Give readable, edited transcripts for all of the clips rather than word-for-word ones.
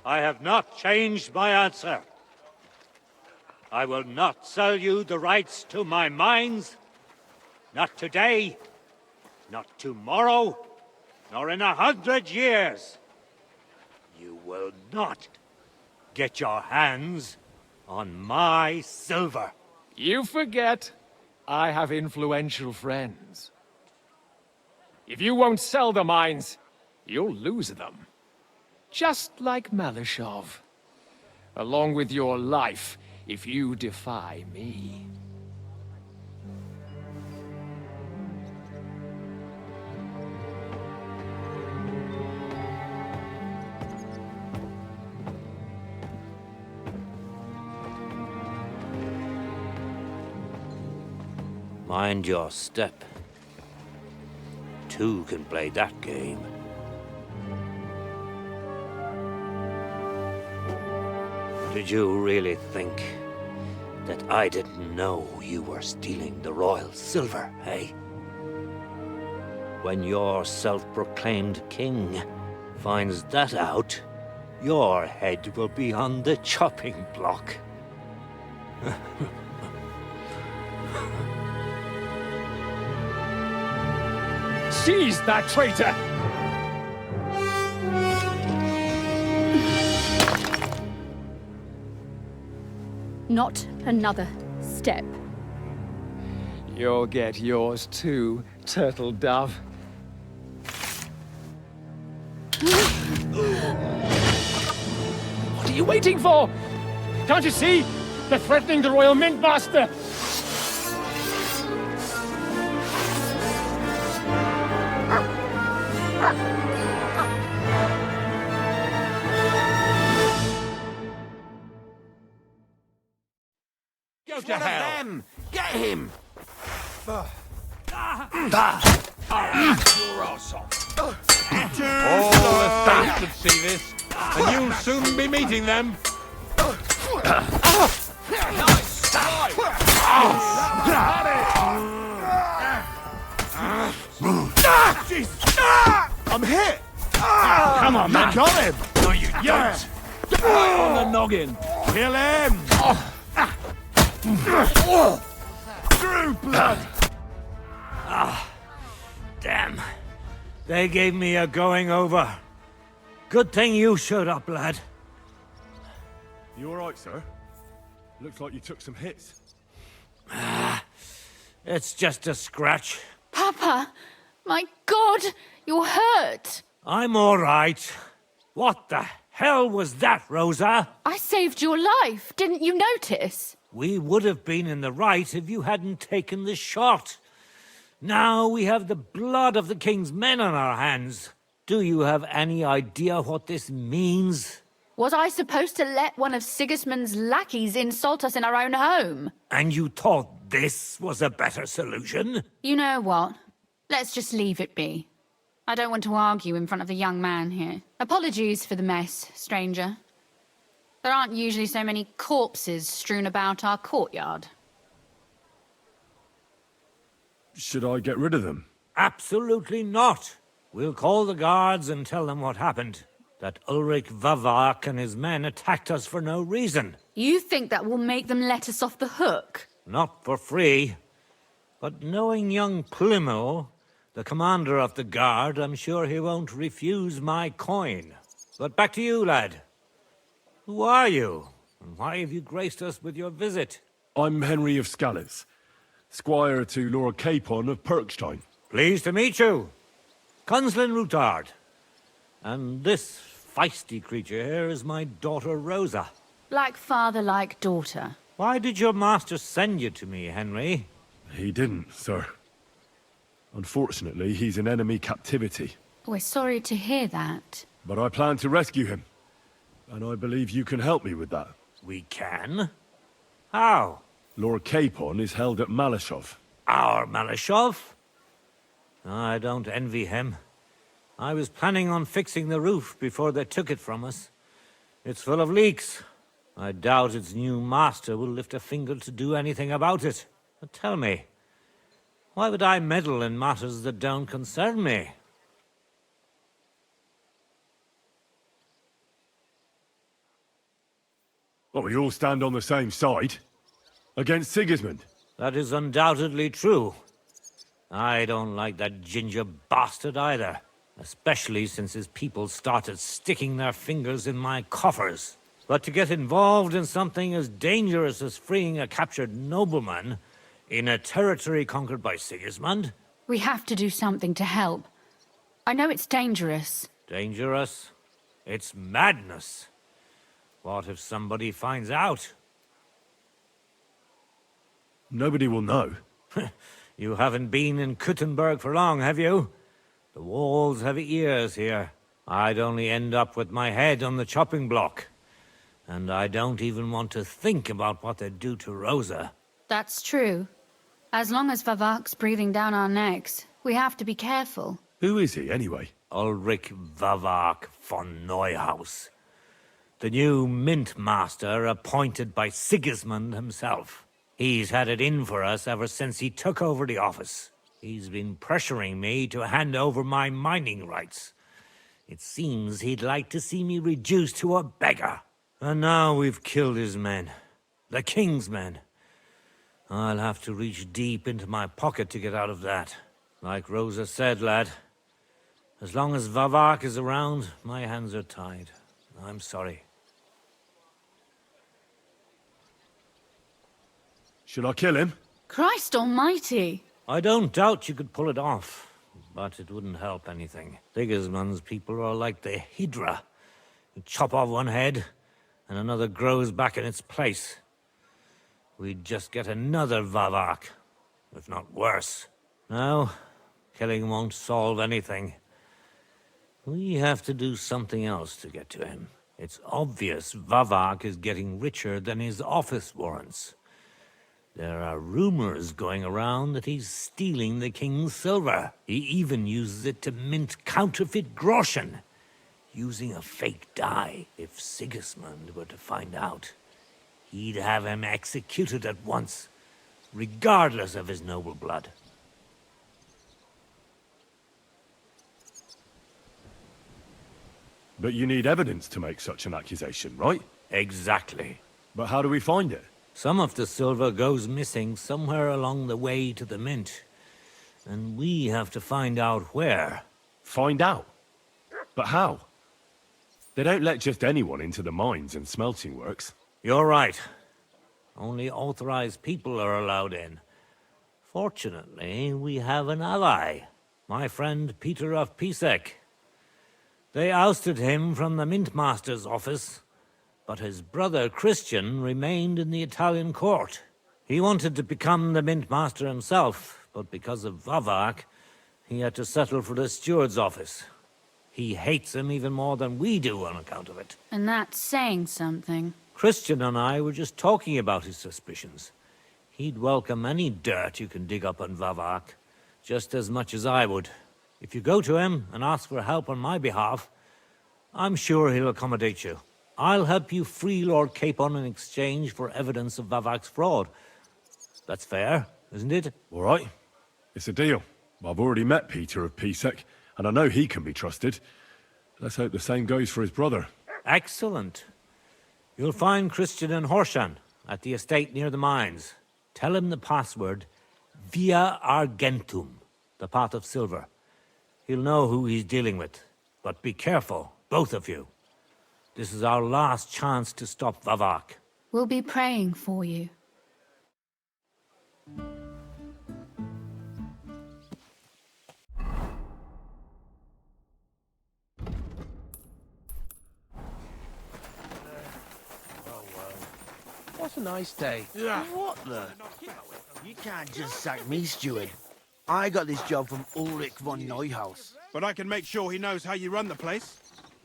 I have not changed my answer. I will not sell you the rights to my mines. Not today, not tomorrow, nor in 100 years. You will not get your hands on my silver. You forget I have influential friends. If you won't sell the mines, you'll lose them. Just like Malashov. Along with your life, if you defy me. Mind your step. Two can play that game. Did you really think that I didn't know you were stealing the royal silver, eh? When your self-proclaimed king finds that out, your head will be on the chopping block. Seize that traitor! Not another step. You'll get yours too, turtle dove. What are you waiting for? Can't you see? They're threatening the Royal Mint Master! Go to hell! Them. Get him! Your ass off. All the states could see this, and you'll soon be meeting them. I'm hit! Come on, man. Got him! No, you don't. Right on the noggin. Kill him! Through blood! Damn. They gave me a going over. Good thing you showed up, lad. You alright, sir? Looks like you took some hits. It's just a scratch. Papa! My God! You're hurt! I'm all right. What the hell was that, Rosa? I saved your life, didn't you notice? We would have been in the right if you hadn't taken the shot. Now we have the blood of the king's men on our hands. Do you have any idea what this means? Was I supposed to let one of Sigismund's lackeys insult us in our own home? And you thought this was a better solution? You know what? Let's just leave it be. I don't want to argue in front of the young man here. Apologies for the mess, stranger. There aren't usually so many corpses strewn about our courtyard. Should I get rid of them? Absolutely not. We'll call the guards and tell them what happened. That Ulrich Vavak and his men attacked us for no reason. You think that will make them let us off the hook? Not for free. But knowing young Plimo, the commander of the guard, I'm sure he won't refuse my coin. But back to you, lad. Who are you? And why have you graced us with your visit? I'm Henry of Scales, squire to Lord Capon of Perkstein. Pleased to meet you. Conslin Routard. And this feisty creature here is my daughter Rosa. Like father, like daughter. Why did your master send you to me, Henry? He didn't, sir. Unfortunately, he's in enemy captivity. We're sorry to hear that. But I plan to rescue him. And I believe you can help me with that. We can? How? Lord Capon is held at Malashov. Our Malashov? I don't envy him. I was planning on fixing the roof before they took it from us. It's full of leaks. I doubt its new master will lift a finger to do anything about it. But tell me, why would I meddle in matters that don't concern me? Well, we all stand on the same side. Against Sigismund. That is undoubtedly true. I don't like that ginger bastard either. Especially since his people started sticking their fingers in my coffers. But to get involved in something as dangerous as freeing a captured nobleman in a territory conquered by Sigismund? We have to do something to help. I know it's dangerous. Dangerous? It's madness. What if somebody finds out? Nobody will know. You haven't been in Kuttenberg for long, have you? The walls have ears here. I'd only end up with my head on the chopping block. And I don't even want to think about what they'd do to Rosa. That's true. As long as Vavak's breathing down our necks, we have to be careful. Who is he, anyway? Ulrich Vavak von Neuhaus. The new mint master appointed by Sigismund himself. He's had it in for us ever since he took over the office. He's been pressuring me to hand over my mining rights. It seems he'd like to see me reduced to a beggar. And now we've killed his men. The king's men. I'll have to reach deep into my pocket to get out of that. Like Rosa said, lad. As long as Vavak is around, my hands are tied. I'm sorry. Should I kill him? Christ almighty! I don't doubt you could pull it off, but it wouldn't help anything. Sigismund's people are like the Hydra. You chop off one head, and another grows back in its place. We'd just get another Vavak, if not worse. No, killing won't solve anything. We have to do something else to get to him. It's obvious Vavak is getting richer than his office warrants. There are rumors going around that he's stealing the king's silver. He even uses it to mint counterfeit groschen, using a fake die. If Sigismund were to find out, he'd have him executed at once, regardless of his noble blood. But you need evidence to make such an accusation, right? Exactly. But how do we find it? Some of the silver goes missing somewhere along the way to the mint. And we have to find out where. Find out? But how? They don't let just anyone into the mines and smelting works. You're right. Only authorized people are allowed in. Fortunately, we have an ally. My friend Peter of Pisek. They ousted him from the Mint Master's office, but his brother Christian remained in the Italian court. He wanted to become the Mint Master himself, but because of Vavak, he had to settle for the steward's office. He hates him even more than we do on account of it. And that's saying something. Christian and I were just talking about his suspicions. He'd welcome any dirt you can dig up on Vavak, just as much as I would. If you go to him and ask for help on my behalf, I'm sure he'll accommodate you. I'll help you free Lord Capon in exchange for evidence of Vavak's fraud. That's fair, isn't it? All right. It's a deal. I've already met Peter of Pisek, and I know he can be trusted. Let's hope the same goes for his brother. Excellent. You'll find Christian and Horshan at the estate near the mines. Tell him the password, Via Argentum, the pot of silver. He'll know who he's dealing with. But be careful, both of you. This is our last chance to stop Vavak. We'll be praying for you. What a nice day. Yeah. What the? You can't just sack me, steward. I got this job from Ulrich von Neuhaus. But I can make sure he knows how you run the place.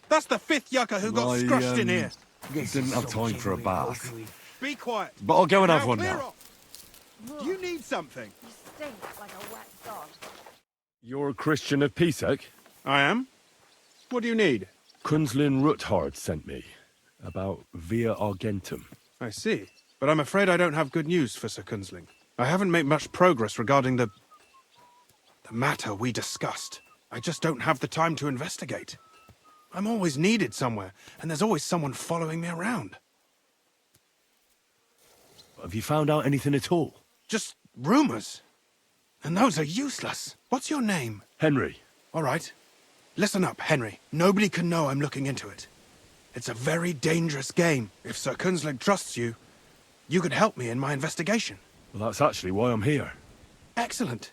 That's the fifth yucca who got scrushed in here. Didn't have time for a bath. Be quiet. But I'll go and have Now one clear now. off. Do you need something? You stink like a wet dog. You're a Christian of Pisek? I am. What do you need? Kunzlin Ruthard sent me about Via Argentum. I see. But I'm afraid I don't have good news for Sir Kunzling. I haven't made much progress regarding the matter we discussed. I just don't have the time to investigate. I'm always needed somewhere, and there's always someone following me around. Have you found out anything at all? Just rumors. And those are useless. What's your name? Henry. All right. Listen up, Henry. Nobody can know I'm looking into it. It's a very dangerous game. If Sir Kunsling trusts you, you could help me in my investigation. Well, that's actually why I'm here. Excellent.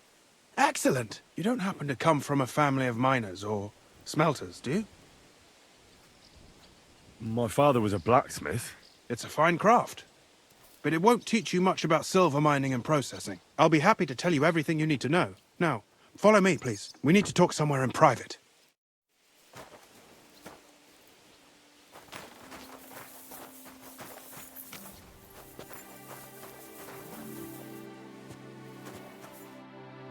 Excellent. You don't happen to come from a family of miners or smelters, do you? My father was a blacksmith. It's a fine craft. But it won't teach you much about silver mining and processing. I'll be happy to tell you everything you need to know. Now, follow me, please. We need to talk somewhere in private.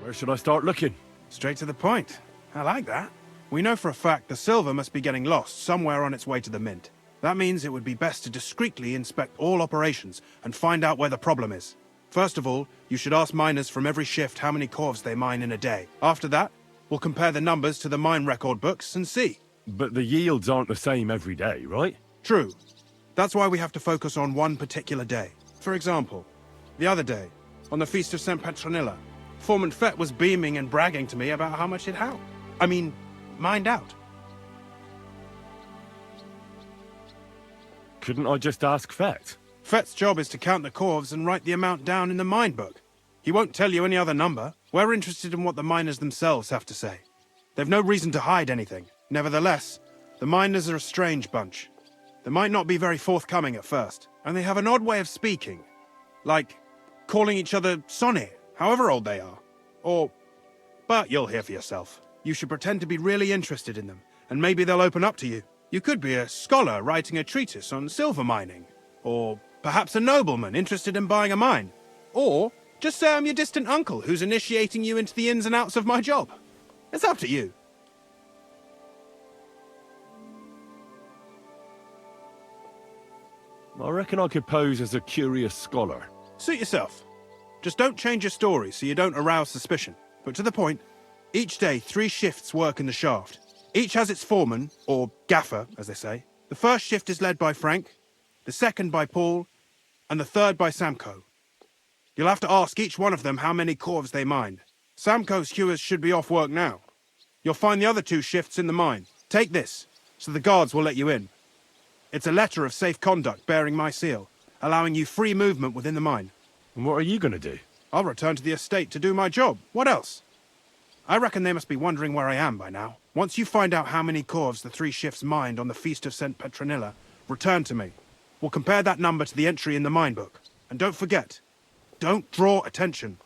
Where should I start looking? Straight to the point. I like that. We know for a fact the silver must be getting lost somewhere on its way to the mint. That means it would be best to discreetly inspect all operations and find out where the problem is. First of all, you should ask miners from every shift how many corves they mine in a day. After that, we'll compare the numbers to the mine record books and see. But the yields aren't the same every day, right? True. That's why we have to focus on one particular day. For example, the other day, on the Feast of St. Petronilla, Foreman Fett was beaming and bragging to me about how much he'd mined out. Couldn't I just ask Fett? Fett's job is to count the corves and write the amount down in the mine book. He won't tell you any other number. We're interested in what the miners themselves have to say. They've no reason to hide anything. Nevertheless, the miners are a strange bunch. They might not be very forthcoming at first, and they have an odd way of speaking. Like calling each other Sonny, however old they are. But you'll hear for yourself. You should pretend to be really interested in them, and maybe they'll open up to you. You could be a scholar writing a treatise on silver mining. Or perhaps a nobleman interested in buying a mine. Or just say I'm your distant uncle who's initiating you into the ins and outs of my job. It's up to you. I reckon I could pose as a curious scholar. Suit yourself. Just don't change your story so you don't arouse suspicion. But to the point, each day 3 shifts work in the shaft. Each has its foreman, or gaffer, as they say. The first shift is led by Frank, the second by Paul, and the third by Samko. You'll have to ask each one of them how many corves they mined. Samko's hewers should be off work now. You'll find the other 2 shifts in the mine. Take this, so the guards will let you in. It's a letter of safe conduct bearing my seal, allowing you free movement within the mine. And what are you going to do? I'll return to the estate to do my job. What else? I reckon they must be wondering where I am by now. Once you find out how many corves the 3 shifts mined on the Feast of St. Petronilla, return to me. We'll compare that number to the entry in the mine book. And don't forget, don't draw attention.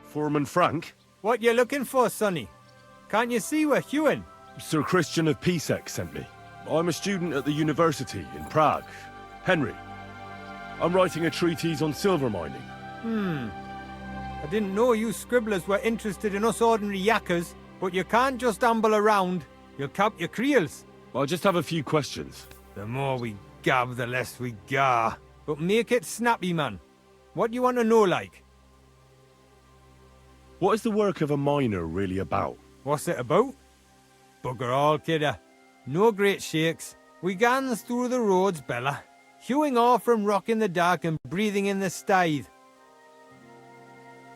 Foreman Frank? What you looking for, Sonny? Can't you see we're hewing? Sir Christian of Pisek sent me. I'm a student at the university in Prague. Henry. I'm writing a treatise on silver mining. I didn't know you scribblers were interested in us ordinary yakkers, but you can't just amble around. You'll cap your creels. I just have a few questions. The more we gab, the less we gar. But make it snappy, man. What do you want to know, like? What is the work of a miner really about? What's it about? Bugger all, kidder. No great shakes. We gans through the roads, Bella. Hewing off from rock in the dark and breathing in the stithe.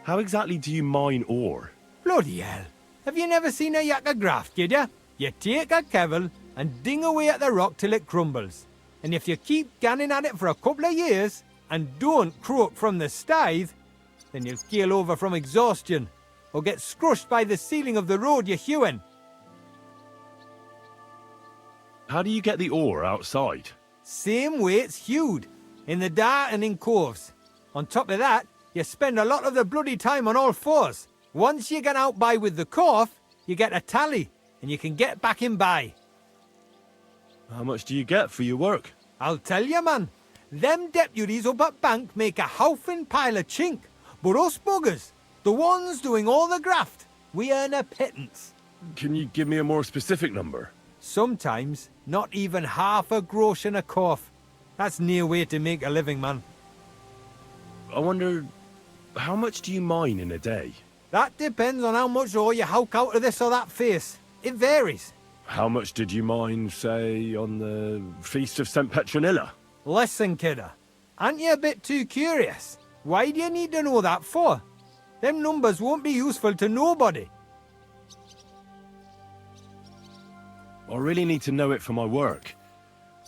How exactly do you mine ore? Bloody hell. Have you never seen a yakker graft, kidder? You take a kevel and ding away at the rock till it crumbles. And if you keep ganning at it for a couple of years and don't croak from the stithe, then you'll keel over from exhaustion, or get scrushed by the ceiling of the road you're hewing. How do you get the ore outside? Same way it's hewed, in the dark and in coves. On top of that, you spend a lot of the bloody time on all fours. Once you get out by with the corf, you get a tally, and you can get back in by. How much do you get for your work? I'll tell you, man. Them deputies up at bank make a howfing pile of chink. But us buggers, the ones doing all the graft, we earn a pittance. Can you give me a more specific number? Sometimes, not even half a grosh and a cough. That's near way to make a living, man. I wonder, how much do you mine in a day? That depends on how much ore you howk out of this or that face. It varies. How much did you mine, say, on the Feast of St. Petronilla? Listen, kidder. Aren't you a bit too curious? Why do you need to know that for? Them numbers won't be useful to nobody. I really need to know it for my work.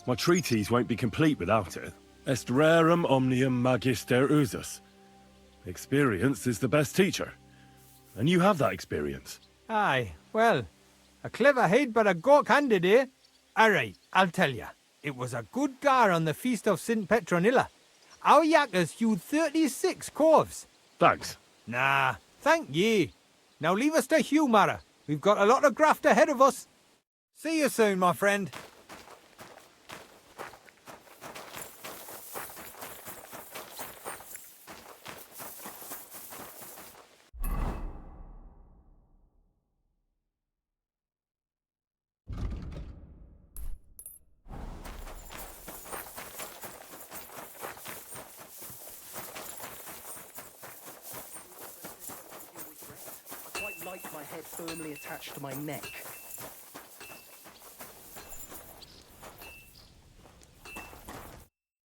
My treatise won't be complete without it. Est rerum omnium magister usus. Experience is the best teacher. And you have that experience. Aye, well, a clever head but a gawk-handed, eh? All right, I'll tell you. It was a good gar on the Feast of St. Petronilla. Our yakkers hewed 36 corves. Thanks. Nah, thank ye. Now leave us to hew, Mara. We've got a lot of graft ahead of us. See you soon, my friend. I quite like my head firmly attached to my neck.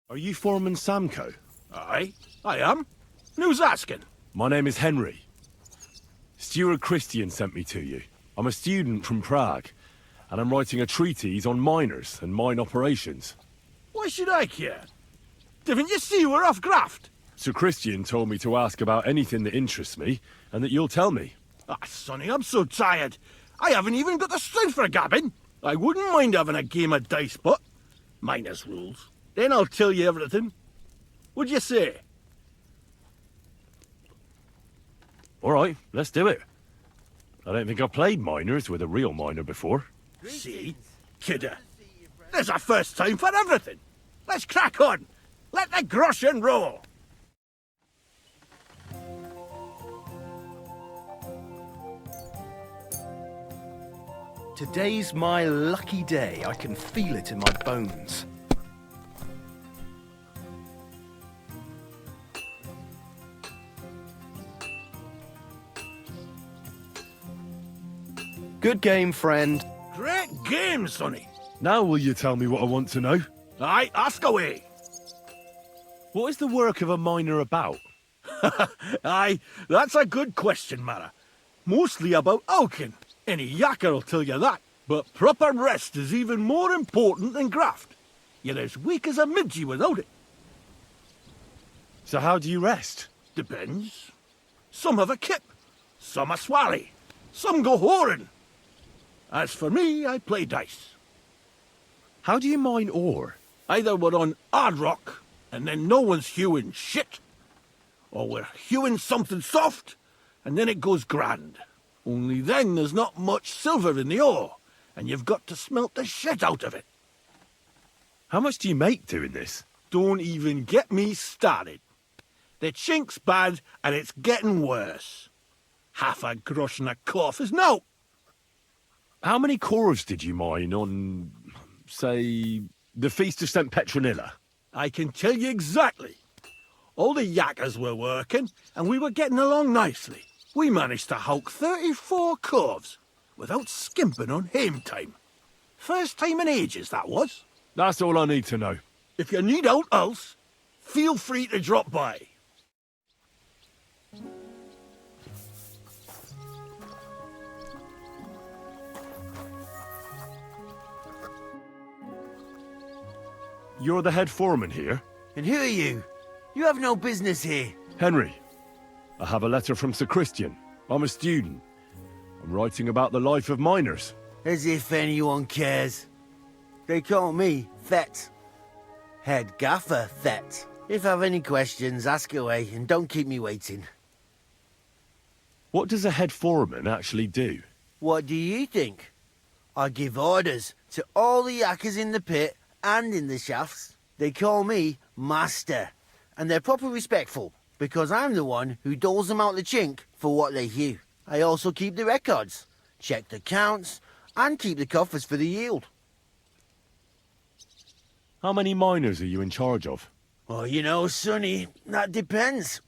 Are you Foreman Samco? Aye, I am. Who's asking? My name is Henry. Steward Christian sent me to you. I'm a student from Prague, and I'm writing a treatise on miners and mine operations. Why should I care? Didn't you see we're off graft? Sir Christian told me to ask about anything that interests me, and that you'll tell me. Ah, Sonny, I'm so tired. I haven't even got the strength for gabbing. I wouldn't mind having a game of dice, but miners' rules. Then I'll tell you everything. What'd you say? All right, let's do it. I don't think I've played miners with a real miner before. See? Kidder. There's a first time for everything. Let's crack on. Let the groschen roll. Today's my lucky day. I can feel it in my bones. Good game, friend. Great game, Sonny. Now will you tell me what I want to know? Aye, ask away. What is the work of a miner about? Aye, that's a good question, Mara. Mostly about oaking. Any yakker will tell you that. But proper rest is even more important than graft. You're as weak as a midgie without it. So how do you rest? Depends. Some have a kip. Some a swally. Some go whoring. As for me, I play dice. How do you mine ore? Either we're on hard rock, and then no one's hewing shit. Or we're hewing something soft, and then it goes grand. Only then there's not much silver in the ore, and you've got to smelt the shit out of it. How much do you make doing this? Don't even get me started. The chink's bad, and it's getting worse. Half a grosh and a cough is no. How many corves did you mine on, say, the Feast of St. Petronilla? I can tell you exactly. All the yakkers were working, and we were getting along nicely. We managed to howk 34 corves, without skimping on hame time. First time in ages, that was. That's all I need to know. If you need aught else, feel free to drop by. You're the head foreman here? And who are you? You have no business here. Henry. I have a letter from Sir Christian. I'm a student. I'm writing about the life of miners. As if anyone cares. They call me Thet. Head Gaffer Thet. If I have any questions, ask away and don't keep me waiting. What does a head foreman actually do? What do you think? I give orders to all the yakkers in the pit and in the shafts. They call me Master, and they're proper respectful, because I'm the one who doles them out the chink for what they hew. I also keep the records, check the counts, and keep the coffers for the yield. How many miners are you in charge of? Oh, you know, Sonny, that depends.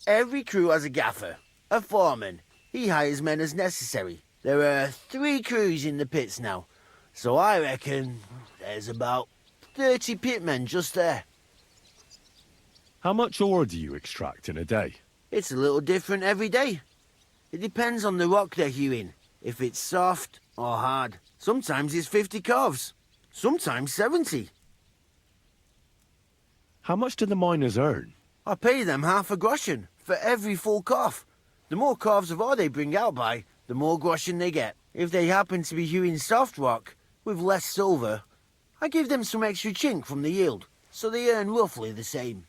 Every crew has a gaffer, a foreman. He hires men as necessary. There are 3 crews in the pits now, so I reckon there's about 30 pitmen just there. How much ore do you extract in a day? It's a little different every day. It depends on the rock they're hewing, if it's soft or hard. Sometimes it's 50 calves, sometimes 70. How much do the miners earn? I pay them half a groschen for every full calf. The more calves of ore they bring out by, the more groschen they get. If they happen to be hewing soft rock with less silver, I give them some extra chink from the yield, so they earn roughly the same.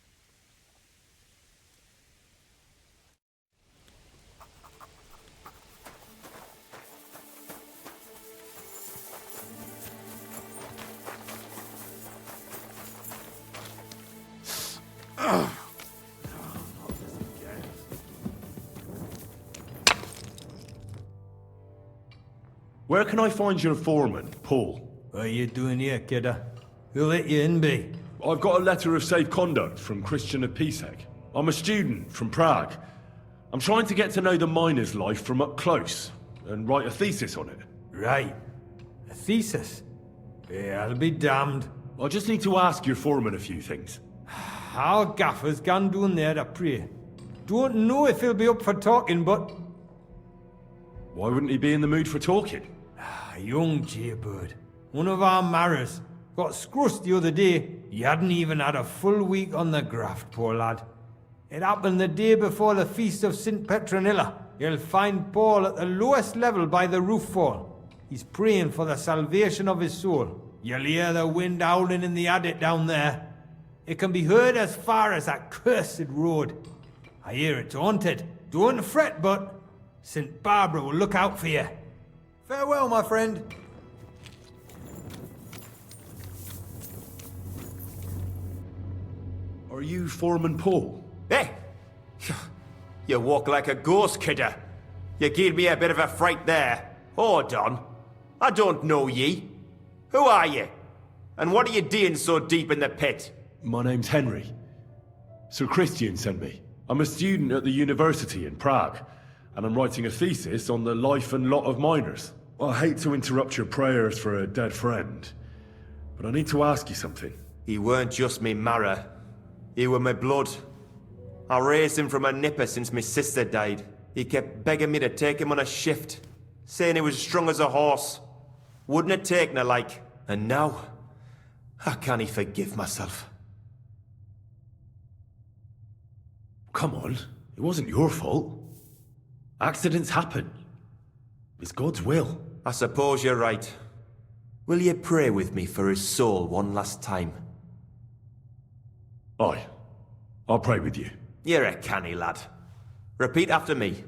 Where can I find your foreman, Paul? What are you doing here, kidder? Who let you in, be? I've got a letter of safe conduct from Christian Episek. I'm a student from Prague. I'm trying to get to know the miner's life from up close and write a thesis on it. Right. A thesis? Yeah, I'll be damned. I just need to ask your foreman a few things. Our gaffer's gone down there to pray. Don't know if he'll be up for talking, but... Why wouldn't he be in the mood for talking? A young jaybird. One of our marrows. Got scrussed the other day. He hadn't even had a full week on the graft, poor lad. It happened the day before the feast of St. Petronilla. You'll find Paul at the lowest level by the roof fall. He's praying for the salvation of his soul. You'll hear the wind howling in the attic down there. It can be heard as far as that cursed road. I hear it's haunted. Don't fret, but St. Barbara will look out for you. Farewell, my friend. Are you Foreman Paul? Hey! You walk like a ghost, kidder. You gave me a bit of a fright there. Hold on. I don't know ye. Who are you? And what are you doing so deep in the pit? My name's Henry. Sir Christian sent me. I'm a student at the university in Prague, and I'm writing a thesis on the life and lot of miners. I hate to interrupt your prayers for a dead friend, but I need to ask you something. He weren't just me marrow. He were my blood. I raised him from a nipper since my sister died. He kept begging me to take him on a shift, saying he was strong as a horse. Wouldn't it take no like. And now, I can't forgive myself. Come on, it wasn't your fault. Accidents happen. It's God's will. I suppose you're right. Will you pray with me for his soul one last time? Aye. I'll pray with you. You're a canny lad. Repeat after me.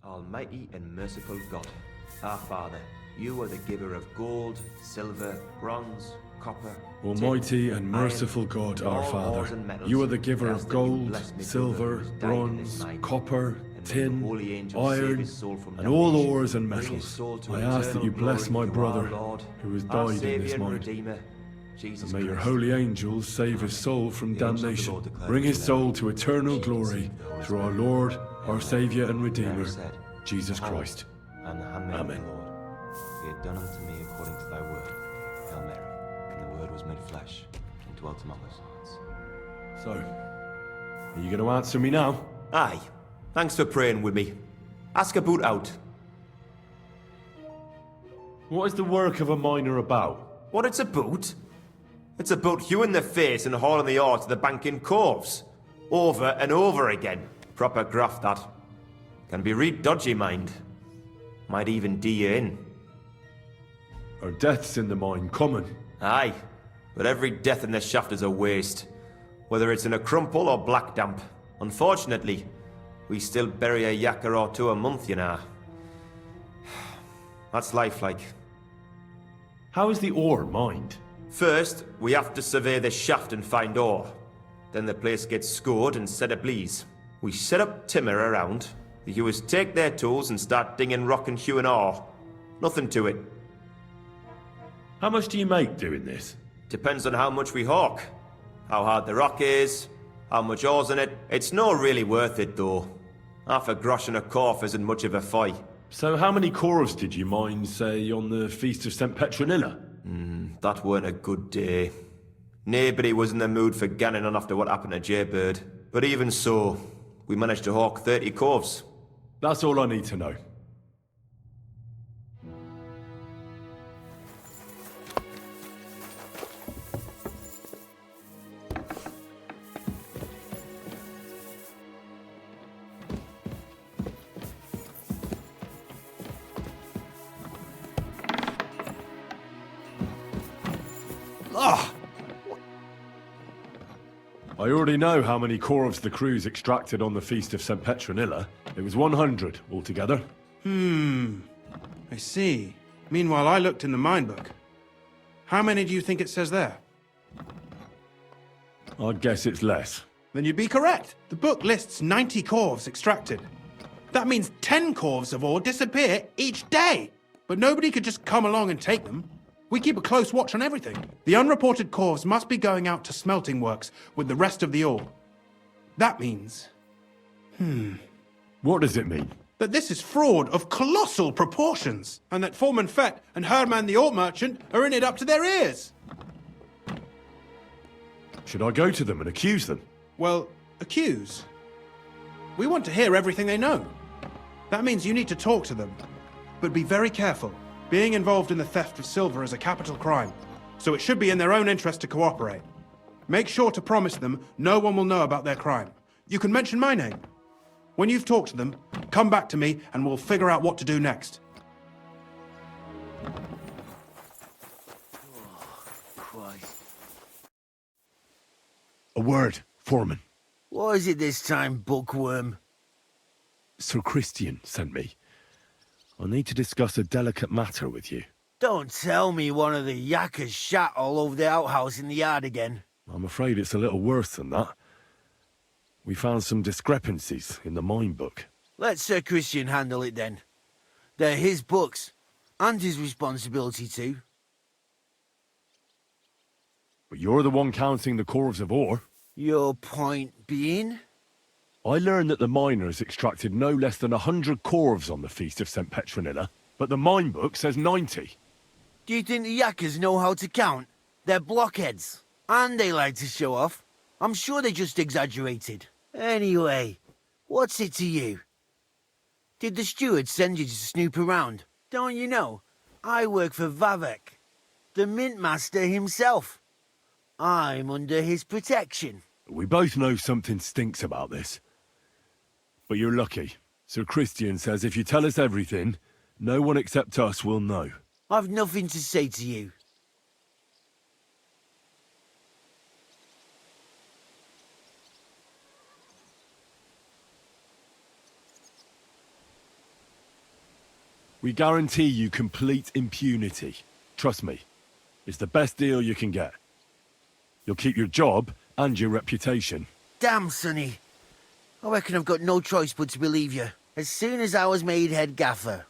Almighty and merciful God, our Father, you are the giver of gold, silver, bronze, copper, Almighty tin, and merciful iron, God, and our all Father, ores and metals. you are the giver I of ask that you gold, bless me silver, brother who has died in this bronze, night, copper, and may the holy tin, angels save iron, his soul from and all damnation. ores and Bring his metals. soul to I ask that eternal you bless glory my through our brother, Lord, who has our died in Saviour this and mine. Redeemer, Jesus And may your Christ. holy angels save his soul from The angel of the damnation. Lord declares Bring his to soul them, to eternal glory through our Lord, our Saviour and Redeemer, Mary said, Jesus Hail, Christ. and the handmaid Amen. of the Lord. Be it done unto me according to thy word. Hail Mary. And the word was made flesh and dwelt among us. So, are you going to answer me now? Aye. Thanks for praying with me. Ask about out. What is the work of a miner about? What it's about? It's about hewing the face and hauling the ore to the banking coves. Over and over again. Proper graft, that. Can be real dodgy, mind. Might even do you in. Are deaths in the mine common? Aye. But every death in the shaft is a waste. Whether it's in a crumple or black damp. Unfortunately, we still bury a yakker or two a month, you know. That's life like. How is the ore mined? First, we have to survey the shaft and find ore. Then the place gets scored and set ablaze. We set up timber around. The hewers take their tools and start dinging rock and hewing ore. Nothing to it. How much do you make doing this? Depends on how much we hawk. How hard the rock is, how much ore's in it. It's not really worth it though. Half a grosh and a corf isn't much of a fight. So how many corves did you mine, say, on the Feast of St. Petronilla? That weren't a good day. Nobody was in the mood for ganning on after what happened to Jaybird. But even so, we managed to hawk 30 corves. That's all I need to know. I already know how many corves the crews extracted on the Feast of St. Petronilla. It was 100 altogether. I see. Meanwhile, I looked in the mine book. How many do you think it says there? I'd guess it's less. Then you'd be correct. The book lists 90 corves extracted. That means 10 corves of ore disappear each day. But nobody could just come along and take them. We keep a close watch on everything. The unreported corves must be going out to smelting works with the rest of the ore. That means... What does it mean? that this is fraud of colossal proportions, and that Foreman Fett and Herman the ore merchant are in it up to their ears. Should I go to them and accuse them? Well, accuse? We want to hear everything they know. That means you need to talk to them. But be very careful. Being involved in the theft of silver is a capital crime, so it should be in their own interest to cooperate. Make sure to promise them no one will know about their crime. You can mention my name. When you've talked to them, come back to me and we'll figure out what to do next. A word, Foreman. What is it this time, bookworm? Sir Christian sent me. I need to discuss a delicate matter with you. Don't tell me one of the yakkers shat all over the outhouse in the yard again. I'm afraid it's a little worse than that. We found some discrepancies in the mine book. Let Sir Christian handle it then. They're his books, and his responsibility too. But you're the one counting the corves of ore. Your point being? I learned that the miners extracted no less than 100 corves on the Feast of St. Petronilla, but the mine book says 90. Do you think the yakkers know how to count? They're blockheads, and they like to show off. I'm sure they just exaggerated. Anyway, what's it to you? Did the steward send you to snoop around? Don't you know? I work for Vavek, the mint master himself. I'm under his protection. We both know something stinks about this. But you're lucky. Sir Christian says if you tell us everything, no one except us will know. I've nothing to say to you. We guarantee you complete impunity. Trust me, it's the best deal you can get. You'll keep your job and your reputation. Damn, Sonny. I reckon I've got no choice but to believe you. As soon as I was made head gaffer,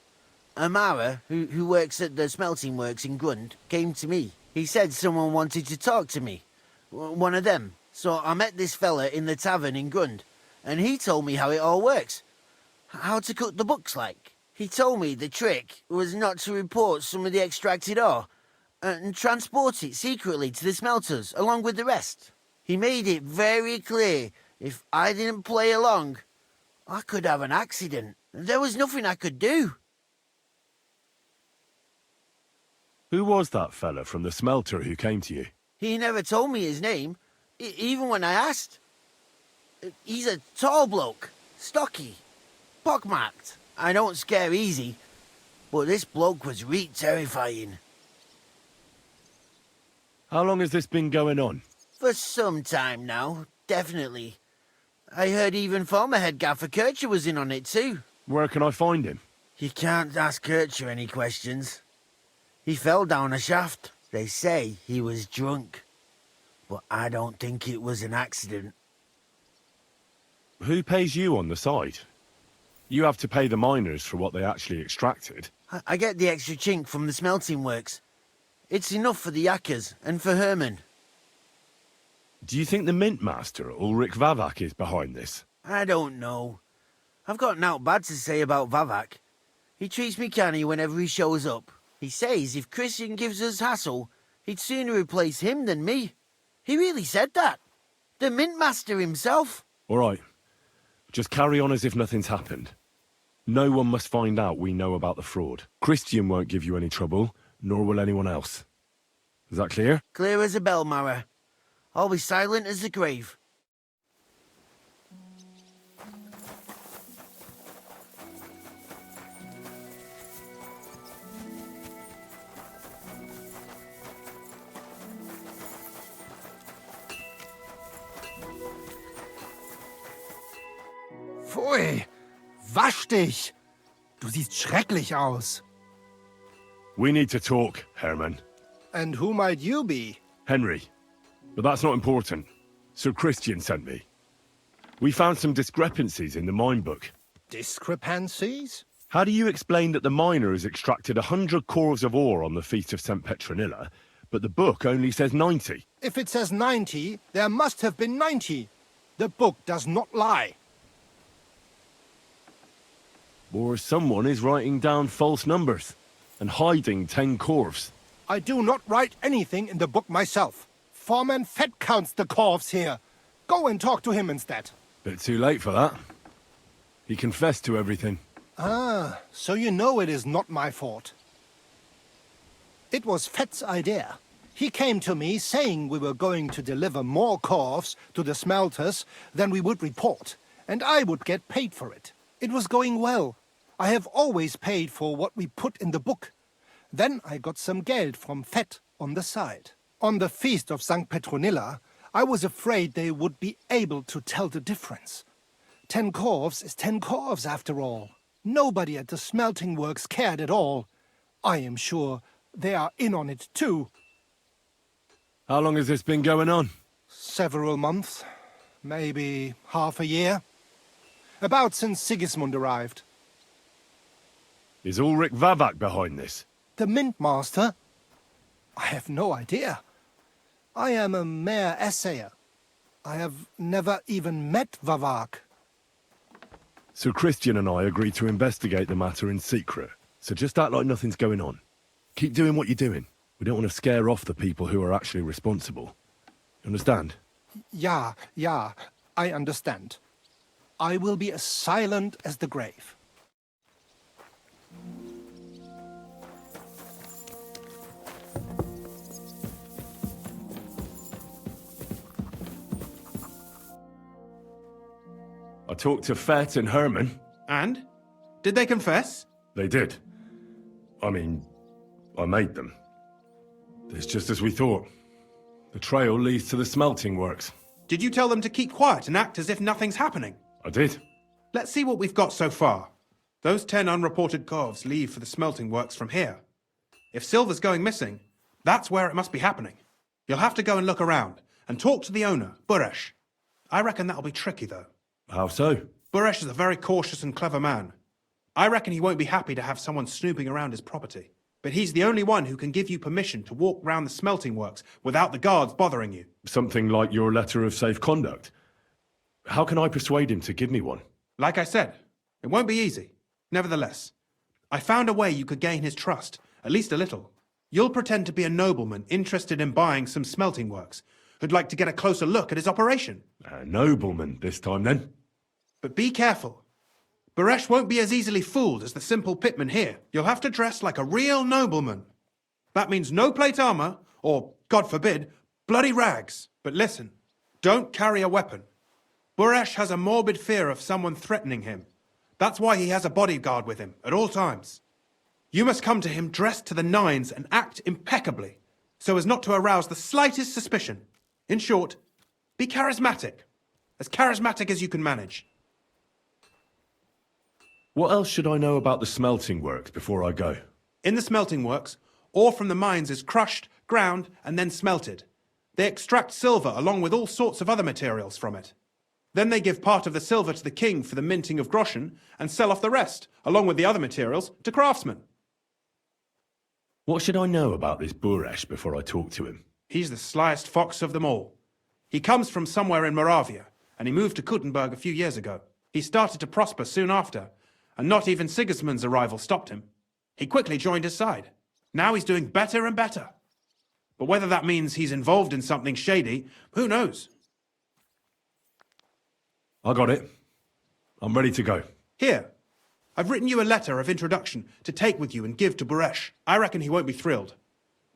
Amara, who works at the smelting works in Grund, came to me. He said someone wanted to talk to me. One of them. So I met this fella in the tavern in Grund, and he told me how it all works. How to cut the books like. He told me the trick was not to report some of the extracted ore and transport it secretly to the smelters along with the rest. He made it very clear if I didn't play along, I could have an accident. There was nothing I could do. Who was that fella from the smelter who came to you? He never told me his name, even when I asked. He's a tall bloke, stocky, pockmarked. I don't scare easy, but this bloke was reet terrifying. How long has this been going on? For some time now, definitely. I heard even former head gaffer Kircher was in on it too. Where can I find him? You can't ask Kircher any questions. He fell down a shaft. They say he was drunk. But I don't think it was an accident. Who pays you on the side? You have to pay the miners for what they actually extracted. I get the extra chink from the smelting works. It's enough for the yakkers and for Herman. Do you think the mint master, Ulrich Vavak, is behind this? I don't know. I've got naught bad to say about Vavak. He treats me canny whenever he shows up. He says if Christian gives us hassle, he'd sooner replace him than me. He really said that. The mint master himself. All right. Just carry on as if nothing's happened. No one must find out we know about the fraud. Christian won't give you any trouble, nor will anyone else. Is that clear? Clear as a bell, Mara. I'll be silent as the grave. Pfui! Wasch dich! Du siehst schrecklich aus. We need to talk, Herman. And who might you be? Henry. But that's not important. Sir Christian sent me. We found some discrepancies in the mine book. Discrepancies? How do you explain that the miner has extracted 100 cores of ore on the Feast of St. Petronilla, but the book only says 90? If it says 90, there must have been 90. The book does not lie. Or someone is writing down false numbers and hiding 10 corves. I do not write anything in the book myself. Foreman Fett counts the corves here. Go and talk to him instead. Bit too late for that. He confessed to everything. Ah, so you know it is not my fault. It was Fett's idea. He came to me saying we were going to deliver more corves to the smelters than we would report, and I would get paid for it. It was going well. I have always paid for what we put in the book. Then I got some geld from Fett on the side. On the Feast of St. Petronilla, I was afraid they would be able to tell the difference. 10 corves is 10 corves after all. Nobody at the smelting works cared at all. I am sure they are in on it too. How long has this been going on? Several months. Maybe half a year. About since Sigismund arrived. Is Ulrich Vavak behind this? The mint master? I have no idea. I am a mere assayer. I have never even met Vavak. Sir Christian and I agreed to investigate the matter in secret, so just act like nothing's going on. Keep doing what you're doing. We don't want to scare off the people who are actually responsible. You understand? Ja, I understand. I will be as silent as the grave. I talked to Fett and Herman. And? Did they confess? They did. I mean, I made them. It's just as we thought. The trail leads to the smelting works. Did you tell them to keep quiet and act as if nothing's happening? I did. Let's see what we've got so far. Those 10 unreported corves leave for the smelting works from here. If silver's going missing, that's where it must be happening. You'll have to go and look around and talk to the owner, Buresh. I reckon that'll be tricky, though. How so? Buresh is a very cautious and clever man. I reckon he won't be happy to have someone snooping around his property. But he's the only one who can give you permission to walk round the smelting works without the guards bothering you. Something like your letter of safe conduct. How can I persuade him to give me one? Like I said, it won't be easy. Nevertheless, I found a way you could gain his trust, at least a little. You'll pretend to be a nobleman interested in buying some smelting works, who'd like to get a closer look at his operation. A nobleman this time, then? But be careful. Buresh won't be as easily fooled as the simple pitman here. You'll have to dress like a real nobleman. That means no plate armor, or, God forbid, bloody rags. But listen, don't carry a weapon. Buresh has a morbid fear of someone threatening him. That's why he has a bodyguard with him at all times. You must come to him dressed to the nines and act impeccably, so as not to arouse the slightest suspicion. In short, be charismatic as you can manage. What else should I know about the smelting works before I go? In the smelting works, ore from the mines is crushed, ground, and then smelted. They extract silver along with all sorts of other materials from it. Then they give part of the silver to the king for the minting of groschen and sell off the rest, along with the other materials, to craftsmen. What should I know about this Buresh before I talk to him? He's the slyest fox of them all. He comes from somewhere in Moravia, and he moved to Kuttenberg a few years ago. He started to prosper soon after, and not even Sigismund's arrival stopped him. He quickly joined his side. Now he's doing better and better. But whether that means he's involved in something shady, who knows? I got it. I'm ready to go. Here, I've written you a letter of introduction to take with you and give to Buresh. I reckon he won't be thrilled,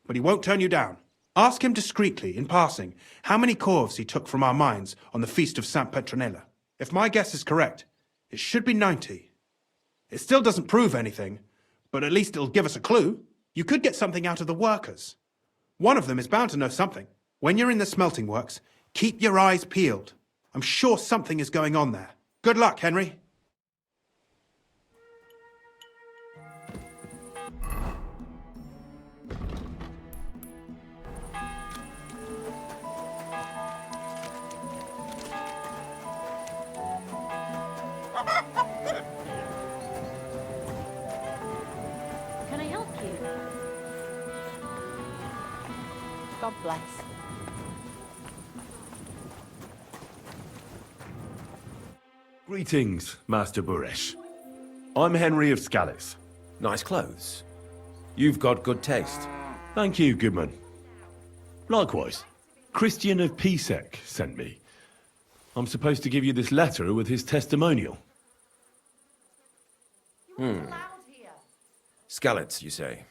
but he won't turn you down. Ask him discreetly, in passing, how many corves he took from our mines on the feast of Saint Petronella. If my guess is correct, it should be 90. It still doesn't prove anything, but at least it'll give us a clue. You could get something out of the workers. One of them is bound to know something. When you're in the smelting works, keep your eyes peeled. I'm sure something is going on there. Good luck, Henry. Can I help you? God bless. Greetings, Master Buresh. I'm Henry of Skalitz. Nice clothes. You've got good taste. Thank you, Goodman. Likewise, Christian of Pisek sent me. I'm supposed to give you this letter with his testimonial. Skalitz, you say?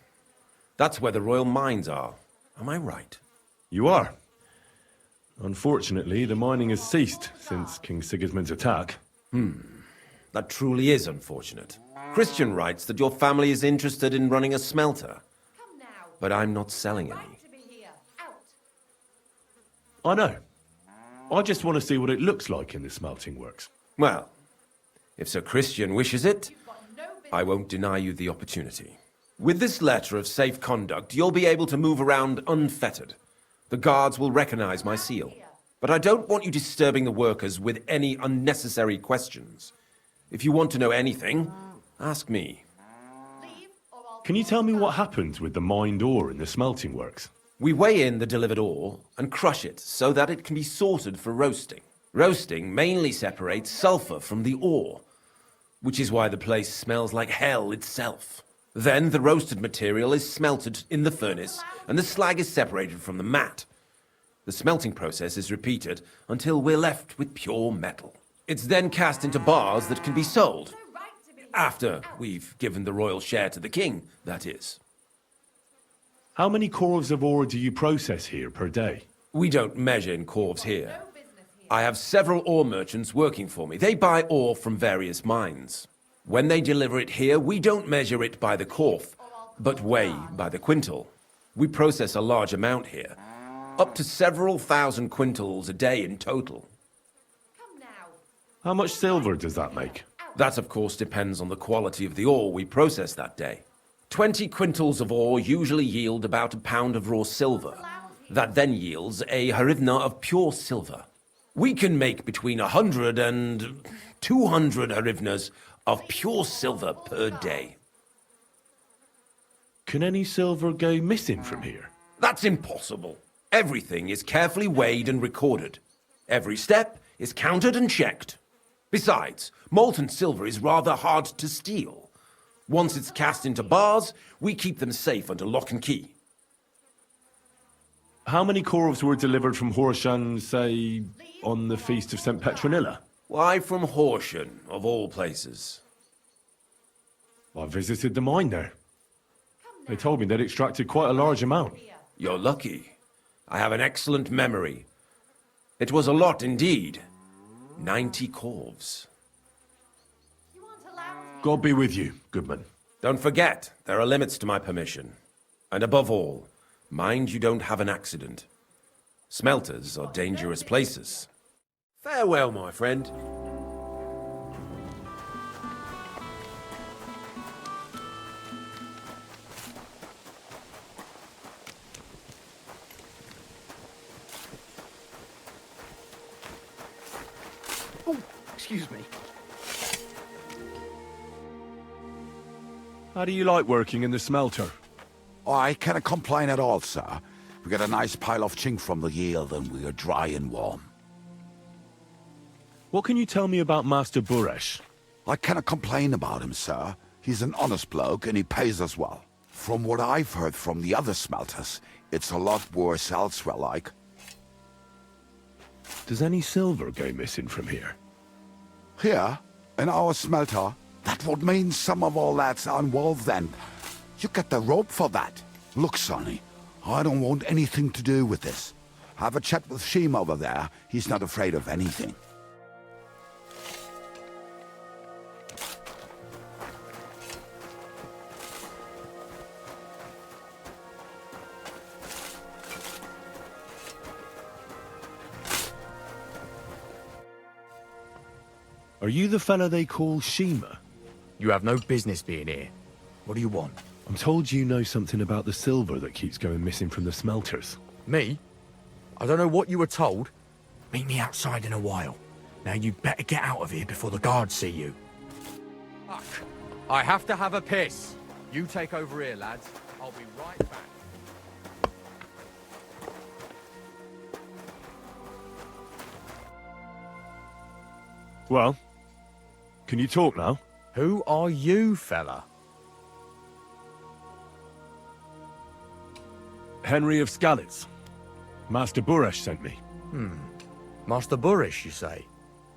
That's where the royal mines are. Am I right? You are. Unfortunately, the mining has ceased since King Sigismund's attack. That truly is unfortunate. Christian writes that your family is interested in running a smelter. But I'm not selling any. I know. I just want to see what it looks like in the smelting works. Well, if Sir Christian wishes it, I won't deny you the opportunity. With this letter of safe conduct, you'll be able to move around unfettered. The guards will recognize my seal. But I don't want you disturbing the workers with any unnecessary questions. If you want to know anything, ask me. Can you tell me what happens with the mined ore in the smelting works? We weigh in the delivered ore and crush it so that it can be sorted for roasting. Roasting mainly separates sulfur from the ore, which is why the place smells like hell itself. Then the roasted material is smelted in the furnace and the slag is separated from the matte. The smelting process is repeated until we're left with pure metal. It's then cast into bars that can be sold. After we've given the royal share to the king, that is. How many corves of ore do you process here per day? We don't measure in corves here. I have several ore merchants working for me. They buy ore from various mines. When they deliver it here, we don't measure it by the corf, but weigh by the quintal. We process a large amount here. Up to several thousand quintals a day in total. How much silver does that make? That, of course, depends on the quality of the ore we process that day. 20 quintals of ore usually yield about a pound of raw silver. That then yields a hryvnia of pure silver. We can make between 100 and 200 hryvnias of pure silver per day. Can any silver go missing from here? That's impossible. Everything is carefully weighed and recorded. Every step is counted and checked. Besides, molten silver is rather hard to steal. Once it's cast into bars, we keep them safe under lock and key. How many corves were delivered from Horshan, say, on the Feast of St. Petronilla? Why from Horshan, of all places? I visited the mine there. They told me they'd extracted quite a large amount. You're lucky. I have an excellent memory. It was a lot indeed. 90 corves. God be with you, Goodman. Don't forget, there are limits to my permission. And above all, mind you don't have an accident. Smelters are dangerous places. Farewell, my friend. Excuse me. How do you like working in the smelter? I cannot complain at all, sir. We get a nice pile of chink from the yield and we are dry and warm. What can you tell me about Master Buresh? I cannot complain about him, sir. He's an honest bloke and he pays us well. From what I've heard from the other smelters, it's a lot worse elsewhere, like. Does any silver go missing from here? Here, in our smelter, that would mean some of our lads are involved then. You get the rope for that. Look, Sonny, I don't want anything to do with this. Have a chat with Sheem over there. He's not afraid of anything. Are you the fella they call Shima? You have no business being here. What do you want? I'm told you know something about the silver that keeps going missing from the smelters. Me? I don't know what you were told. Meet me outside in a while. Now you'd better get out of here before the guards see you. Fuck. I have to have a piss. You take over here, lads. I'll be right back. Well, can you talk now? Who are you, fella? Henry of Skalitz. Master Buresh sent me. Master Buresh, you say?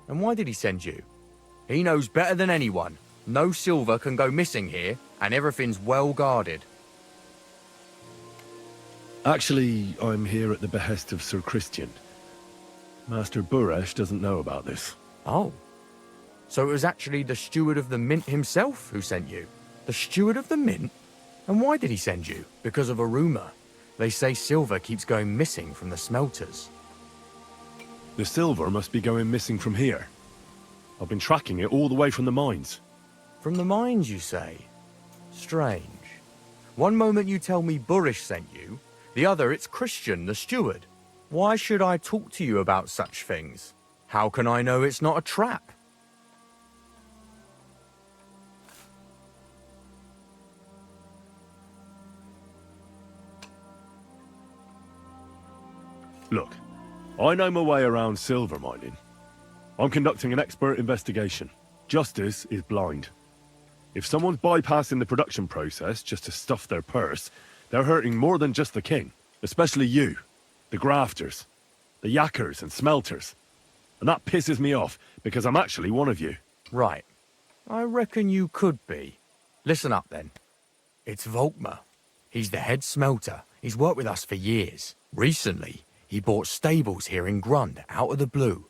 And why did he send you? He knows better than anyone. No silver can go missing here, and everything's well guarded. Actually, I'm here at the behest of Sir Christian. Master Buresh doesn't know about this. Oh. So it was actually the steward of the mint himself who sent you? The steward of the mint? And why did he send you? Because of a rumour. They say silver keeps going missing from the smelters. The silver must be going missing from here. I've been tracking it all the way from the mines. From the mines, you say? Strange. One moment you tell me Buresh sent you, the other it's Christian, the steward. Why should I talk to you about such things? How can I know it's not a trap? Look, I know my way around silver mining. I'm conducting an expert investigation. Justice is blind. If someone's bypassing the production process just to stuff their purse, they're hurting more than just the king. Especially you, the grafters, the yackers and smelters. And that pisses me off, because I'm actually one of you. Right. I reckon you could be. Listen up, then. It's Volkmar. He's the head smelter. He's worked with us for years. Recently, he bought stables here in Grund, out of the blue.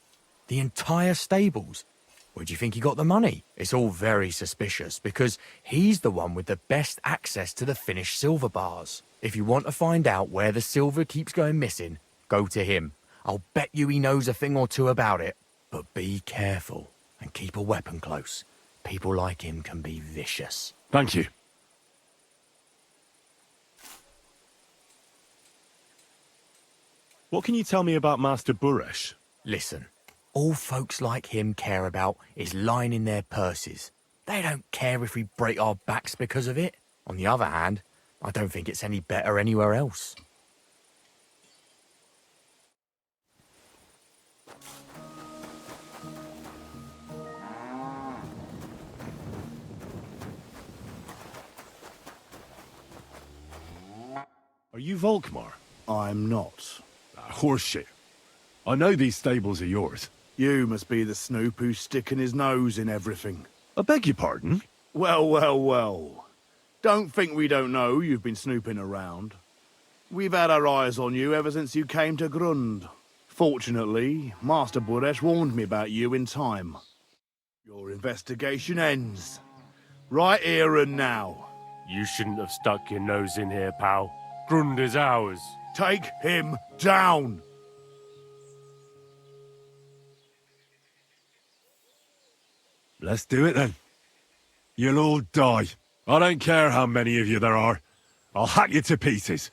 The entire stables. Where do you think he got the money? It's all very suspicious, because he's the one with the best access to the finished silver bars. If you want to find out where the silver keeps going missing, go to him. I'll bet you he knows a thing or two about it. But be careful, and keep a weapon close. People like him can be vicious. Thank you. What can you tell me about Master Buresh? Listen, all folks like him care about is lining their purses. They don't care if we break our backs because of it. On the other hand, I don't think it's any better anywhere else. Are you Volkmar? I'm not. Horseshit. I know these stables are yours. You must be the snoop who's sticking his nose in everything. I beg your pardon? Well, well, well. Don't think we don't know you've been snooping around. We've had our eyes on you ever since you came to Grund. Fortunately, Master Buresh warned me about you in time. Your investigation ends. Right here and now. You shouldn't have stuck your nose in here, pal. Grund is ours. Take him down! Let's do it then. You'll all die. I don't care how many of you there are. I'll hack you to pieces.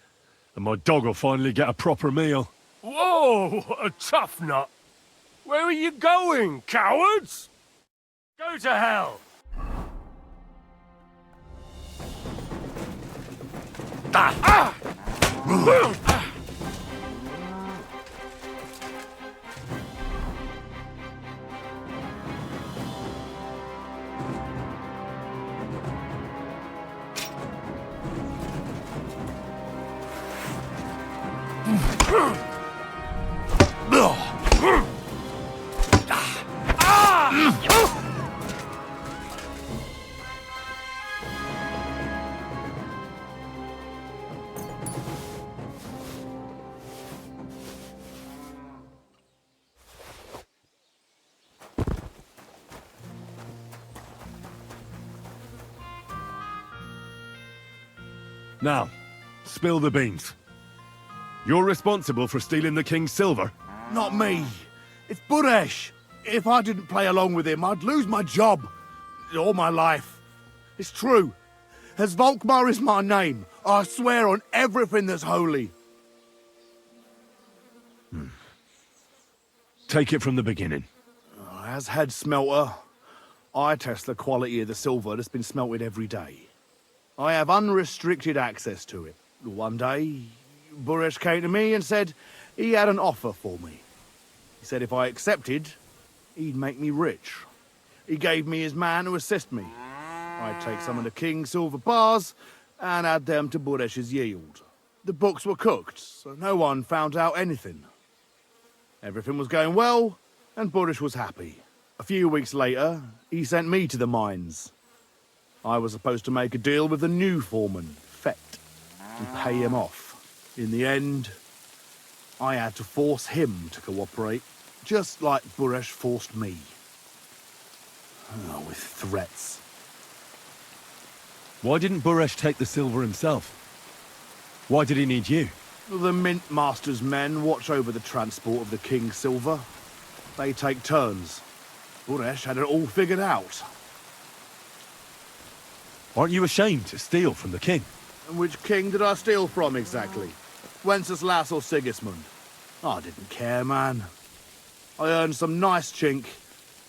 And my dog will finally get a proper meal. Whoa, a tough nut. Where are you going, cowards? Go to hell! Now, spill the beans. You're responsible for stealing the king's silver? Not me. It's Buresh. If I didn't play along with him, I'd lose my job. All my life. It's true. As Volkmar is my name, I swear on everything that's holy. Take it from the beginning. As head smelter, I test the quality of the silver that's been smelted every day. I have unrestricted access to it. One day, Buresh came to me and said he had an offer for me. He said if I accepted, he'd make me rich. He gave me his man to assist me. I'd take some of the king's silver bars and add them to Buresh's yield. The books were cooked, so no one found out anything. Everything was going well, and Buresh was happy. A few weeks later, he sent me to the mines. I was supposed to make a deal with the new foreman, Fett, and pay him off. In the end, I had to force him to cooperate, just like Buresh forced me. With threats. Why didn't Buresh take the silver himself? Why did he need you? The Mint Master's men watch over the transport of the king's silver. They take turns. Buresh had it all figured out. Aren't you ashamed to steal from the king? And which king did I steal from exactly? Wenceslas or Sigismund? I didn't care, man. I earned some nice chink,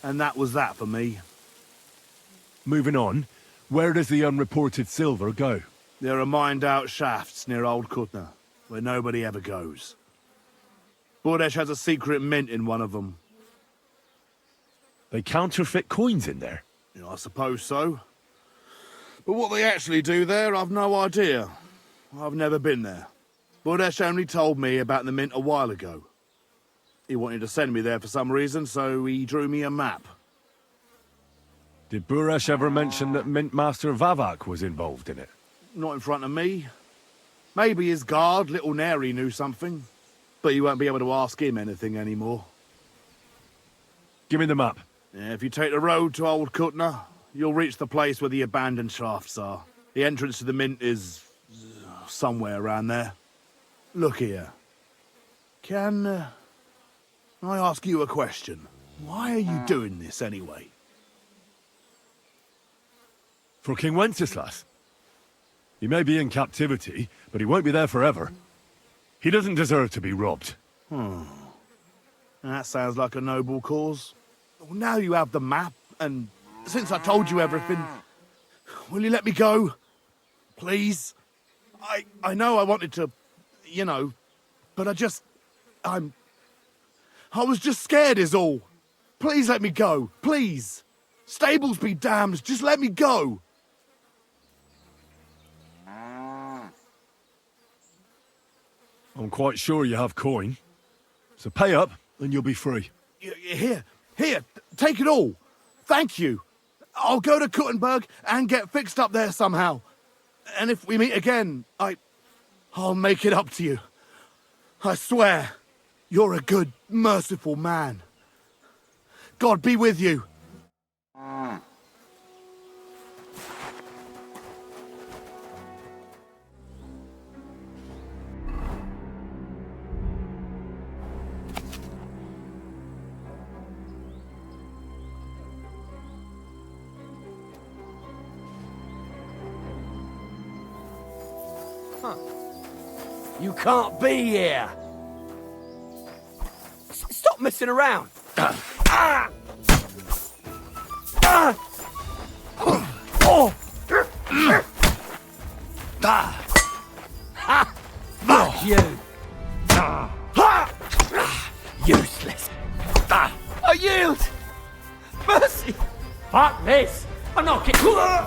and that was that for me. Moving on, where does the unreported silver go? There are mined-out shafts near Old Kutna, where nobody ever goes. Buresh has a secret mint in one of them. They counterfeit coins in there? Yeah, I suppose so. But what they actually do there, I've no idea. I've never been there. Buresh only told me about the mint a while ago. He wanted to send me there for some reason, so he drew me a map. Did Buresh ever mention that Mint Master Vavak was involved in it? Not in front of me. Maybe his guard, Little Neri, knew something. But you won't be able to ask him anything anymore. Give me the map. Yeah, if you take the road to Old Kutna, you'll reach the place where the abandoned shafts are. The entrance to the mint is somewhere around there. Look here. Can I ask you a question? Why are you doing this anyway? For King Wenceslas. He may be in captivity, but he won't be there forever. He doesn't deserve to be robbed. That sounds like a noble cause. Well, now you have the map, and since I told you everything, will you let me go? Please? I know I wanted to, but I was just scared is all. Please let me go, please. Stables be damned, just let me go. I'm quite sure you have coin. So pay up, and you'll be free. Here, take it all. Thank you. I'll go to Kuttenberg and get fixed up there somehow. And if we meet again, I'll make it up to you. I swear, you're a good, merciful man. God be with you. You can't be here! Stop messing around! Fuck you! Useless. I yield! Mercy! Fuck this! I'm not kidding. Well.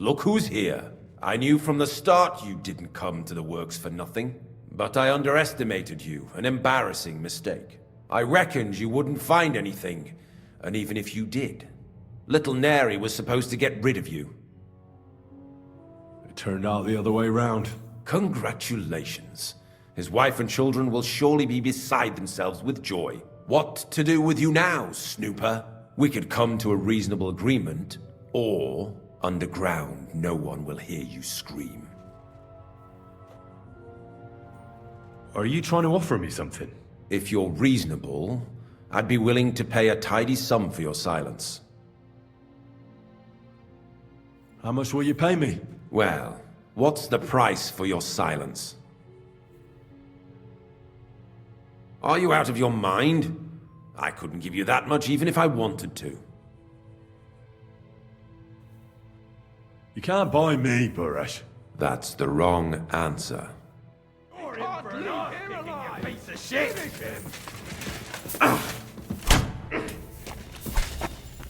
Look who's here. I knew from the start you didn't come to the works for nothing. But I underestimated you, an embarrassing mistake. I reckoned you wouldn't find anything, and even if you did, little Neri was supposed to get rid of you. It turned out the other way round. Congratulations. His wife and children will surely be beside themselves with joy. What to do with you now, snooper? We could come to a reasonable agreement, or underground, no one will hear you scream. Are you trying to offer me something? If you're reasonable, I'd be willing to pay a tidy sum for your silence. How much will you pay me? Well, what's the price for your silence? Are you out of your mind? I couldn't give you that much even if I wanted to. You can't buy me, Buresh. That's the wrong answer. Piece of shit!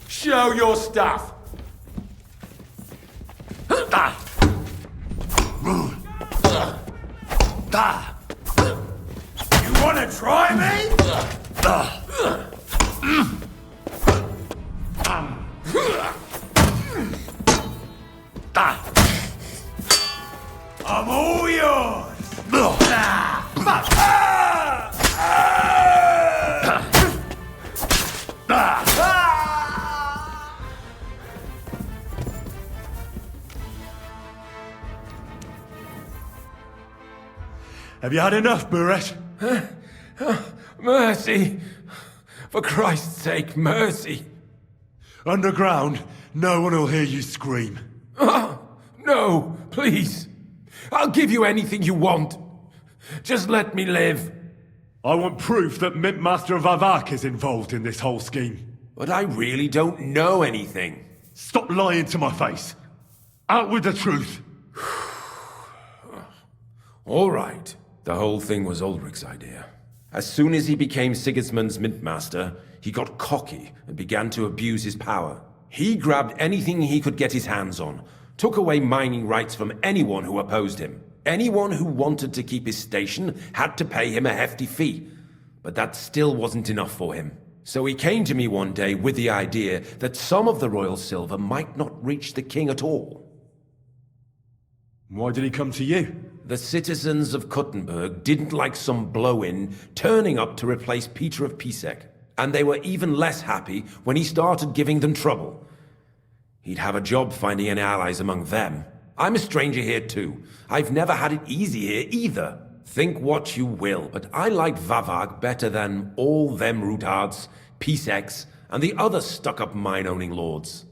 Show your stuff! You wanna try me? I'm all yours! Have you had enough, Buresh? Mercy! For Christ's sake, mercy! Underground, no one will hear you scream. No, please! I'll give you anything you want. Just let me live. I want proof that Mintmaster Vavak is involved in this whole scheme. But I really don't know anything. Stop lying to my face. Out with the truth. All right. The whole thing was Ulrich's idea. As soon as he became Sigismund's Mintmaster, he got cocky and began to abuse his power. He grabbed anything he could get his hands on, took away mining rights from anyone who opposed him. Anyone who wanted to keep his station had to pay him a hefty fee. But that still wasn't enough for him. So he came to me one day with the idea that some of the royal silver might not reach the king at all. Why did he come to you? The citizens of Kuttenberg didn't like some blow-in turning up to replace Peter of Pisek, and they were even less happy when he started giving them trouble. He'd have a job finding any allies among them. I'm a stranger here too. I've never had it easy here either. Think what you will, but I like Vavag better than all them Rutards, Piseks, and the other stuck-up mine-owning lords.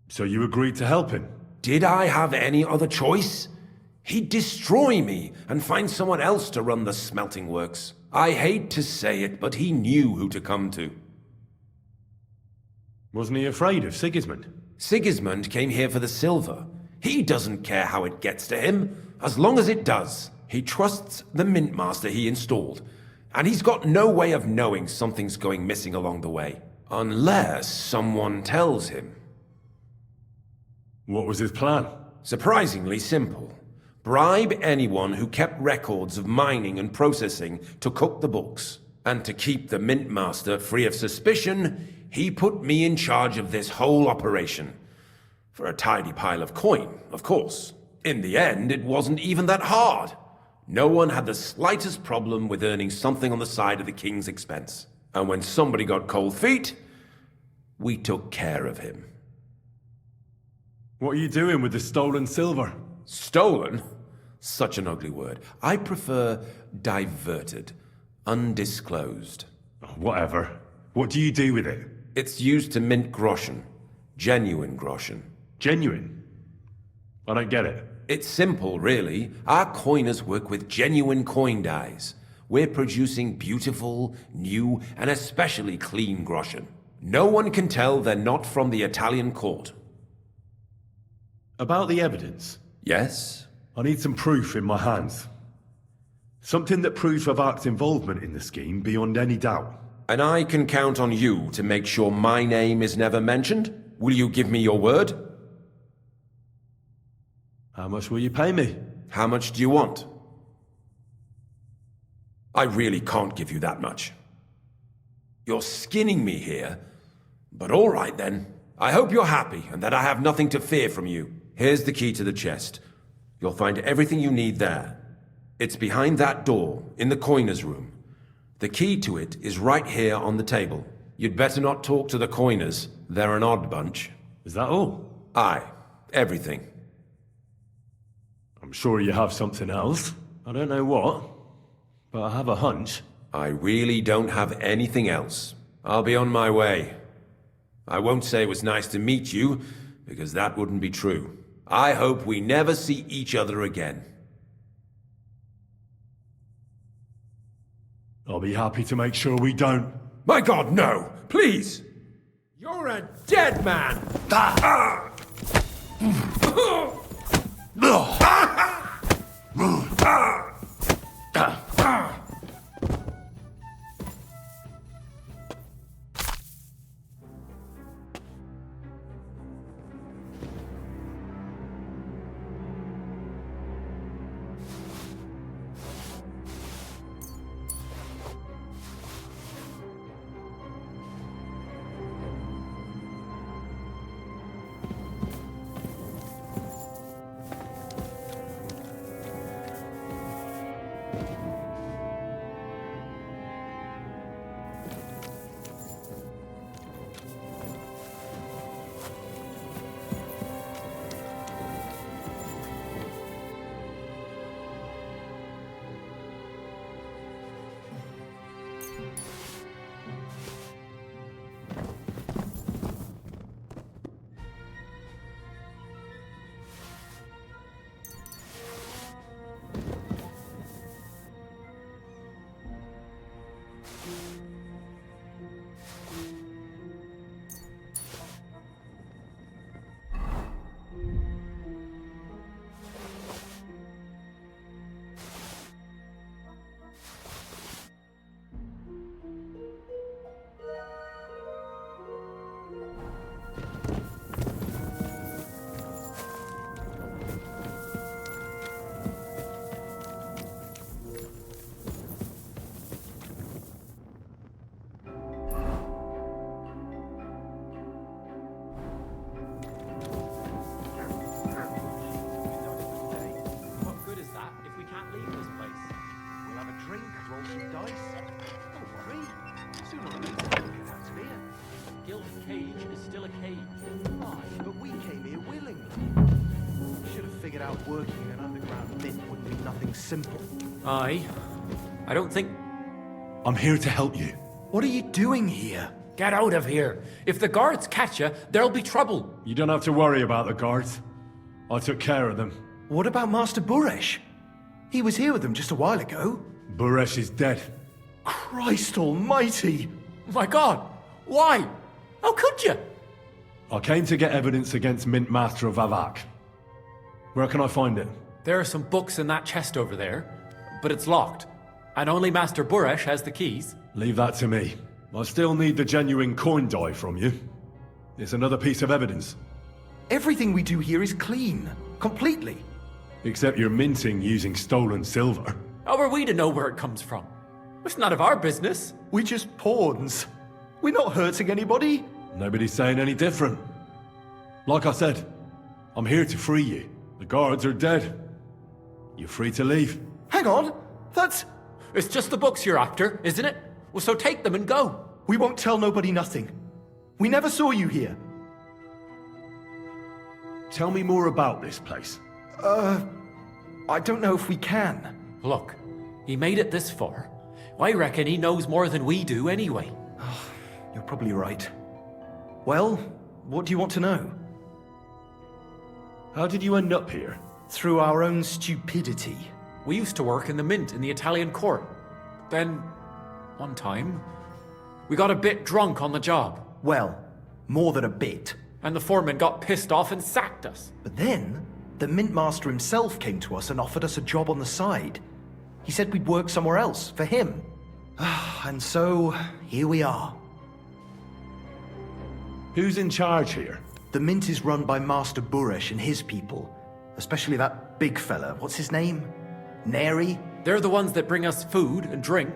So you agreed to help him? Did I have any other choice? He'd destroy me and find someone else to run the smelting works. I hate to say it, but he knew who to come to. Wasn't he afraid of Sigismund? Sigismund came here for the silver. He doesn't care how it gets to him, as long as it does. He trusts the Mintmaster he installed, and he's got no way of knowing something's going missing along the way. Unless someone tells him. What was his plan? Surprisingly simple. Bribe anyone who kept records of mining and processing to cook the books. And to keep the Mintmaster free of suspicion, he put me in charge of this whole operation. For a tidy pile of coin, of course. In the end, it wasn't even that hard. No one had the slightest problem with earning something on the side of the king's expense. And when somebody got cold feet, we took care of him. What are you doing with the stolen silver? Stolen? Such an ugly word. I prefer diverted. Undisclosed. Whatever. What do you do with it? It's used to mint groschen. Genuine groschen. Genuine? I don't get it. It's simple, really. Our coiners work with genuine coin dies. We're producing beautiful, new, and especially clean groschen. No one can tell they're not from the Italian court. About the evidence? Yes? I need some proof in my hands. Something that proves Vavak's involvement in the scheme beyond any doubt. And I can count on you to make sure my name is never mentioned? Will you give me your word? How much will you pay me? How much do you want? I really can't give you that much. You're skinning me here. But all right then. I hope you're happy and that I have nothing to fear from you. Here's the key to the chest. You'll find everything you need there. It's behind that door, in the coiner's room. The key to it is right here on the table. You'd better not talk to the coiners. They're an odd bunch. Is that all? Aye. Everything. I'm sure you have something else. I don't know what, but I have a hunch. I really don't have anything else. I'll be on my way. I won't say it was nice to meet you, because that wouldn't be true. I hope we never see each other again. I'll be happy to make sure we don't. My God, no! Please! You're a dead man! Working in an underground mint wouldn't be nothing simple. Aye. I don't think... I'm here to help you. What are you doing here? Get out of here. If the guards catch you, there'll be trouble. You don't have to worry about the guards. I took care of them. What about Master Buresh? He was here with them just a while ago. Buresh is dead. Christ almighty! My God! Why? How could you? I came to get evidence against Mint Master Vavak. Where can I find it? There are some books in that chest over there, but it's locked. And only Master Buresh has the keys. Leave that to me. I still need the genuine coin die from you. It's another piece of evidence. Everything we do here is clean. Completely. Except you're minting using stolen silver. How are we to know where it comes from? It's none of our business. We're just pawns. We're not hurting anybody. Nobody's saying any different. Like I said, I'm here to free you. The guards are dead. You're free to leave. Hang on! That's... It's just the books you're after, isn't it? Well, so take them and go. We won't tell nobody nothing. We never saw you here. Tell me more about this place. I don't know if we can. Look, he made it this far. I reckon he knows more than we do anyway. You're probably right. Well, what do you want to know? How did you end up here? Through our own stupidity. We used to work in the mint in the Italian court. Then, one time, we got a bit drunk on the job. Well, more than a bit. And the foreman got pissed off and sacked us. But then, the mint master himself came to us and offered us a job on the side. He said we'd work somewhere else, for him. And so, here we are. Who's in charge here? The mint is run by Master Buresh and his people. Especially that big fella. What's his name? Neri? They're the ones that bring us food and drink.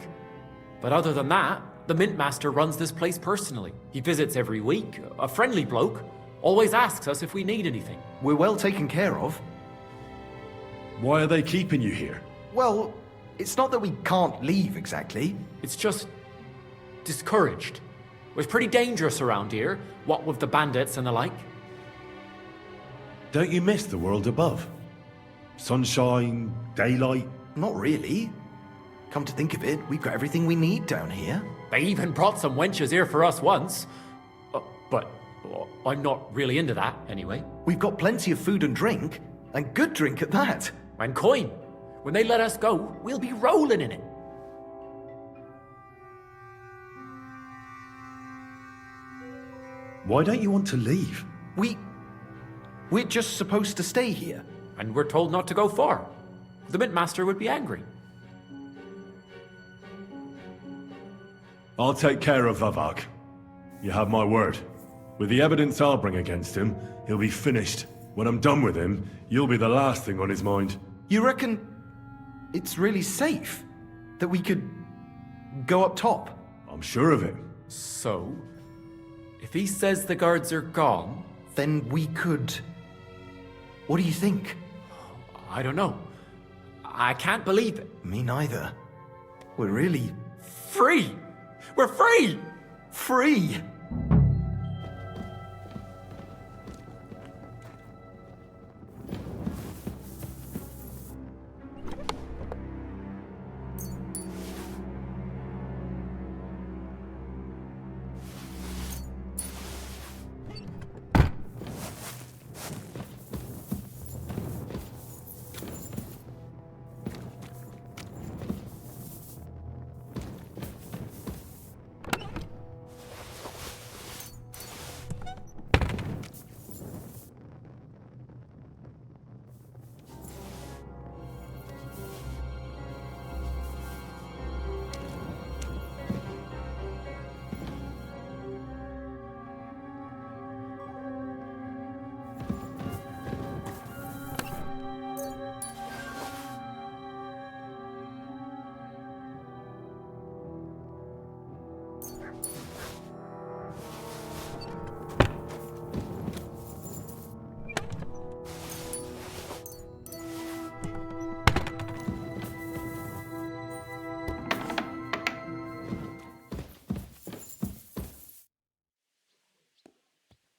But other than that, the mint master runs this place personally. He visits every week, a friendly bloke. Always asks us if we need anything. We're well taken care of. Why are they keeping you here? Well, it's not that we can't leave exactly. It's just discouraged. It's pretty dangerous around here, what with the bandits and the like. Don't you miss the world above? Sunshine, daylight? Not really. Come to think of it, we've got everything we need down here. They even brought some wenches here for us once. But I'm not really into that, anyway. We've got plenty of food and drink, and good drink at that. And coin. When they let us go, we'll be rolling in it. Why don't you want to leave? We're just supposed to stay here. And we're told not to go far. The mint master would be angry. I'll take care of Vavak. You have my word. With the evidence I'll bring against him, he'll be finished. When I'm done with him, you'll be the last thing on his mind. You reckon it's really safe that we could go up top? I'm sure of it. So, if he says the guards are gone, then we could... What do you think? I don't know. I can't believe it. Me neither. We're really... free! We're free! Free!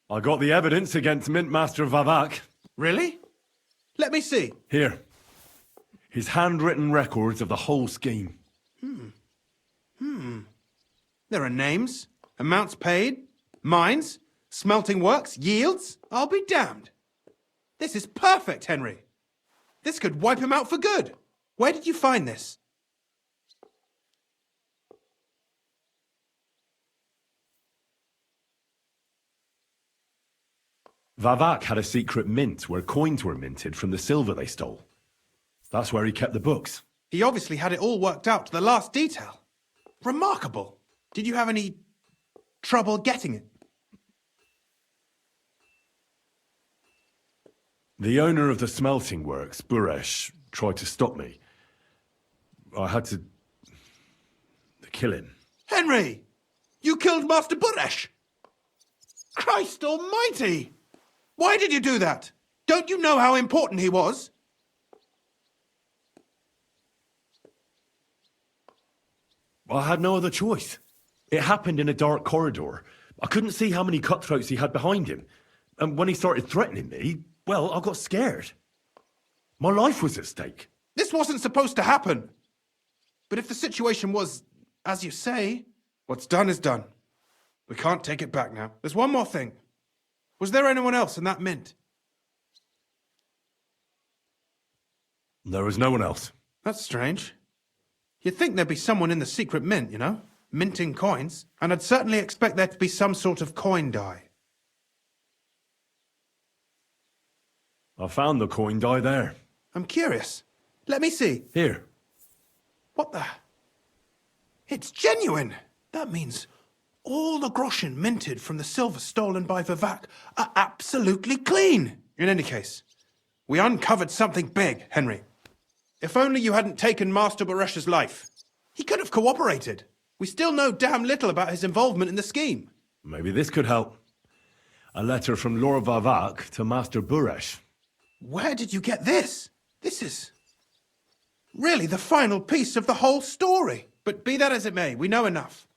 I got the evidence against Mint Master Vavak. Really? Let me see. Here. His handwritten records of the whole scheme. There are names, amounts paid, mines, smelting works, yields. I'll be damned. This is perfect, Henry. This could wipe him out for good. Where did you find this? Vavak had a secret mint where coins were minted from the silver they stole. That's where he kept the books. He obviously had it all worked out to the last detail. Remarkable. Did you have any trouble getting it? The owner of the smelting works, Buresh, tried to stop me. I had to kill him. Henry! You killed Master Buresh! Christ almighty! Why did you do that? Don't you know how important he was? I had no other choice. It happened in a dark corridor. I couldn't see how many cutthroats he had behind him. And when he started threatening me, Well, I got scared. My life was at stake. This wasn't supposed to happen. But if the situation was, as you say, what's done is done. We can't take it back now. There's one more thing. Was there anyone else in that mint? There was no one else. That's strange. You'd think there'd be someone in the secret mint, you know? Minting coins. And I'd certainly expect there to be some sort of coin die. I found the coin die there. I'm curious. Let me see. Here. What the? It's genuine! That means all the groschen minted from the silver stolen by Vivek are absolutely clean! In any case, we uncovered something big, Henry. If only you hadn't taken Master Buresh's life. He could have cooperated. We still know damn little about his involvement in the scheme. Maybe this could help. A letter from Lord Vivek to Master Buresh. Where did you get this? This is really the final piece of the whole story. But be that as it may, we know enough.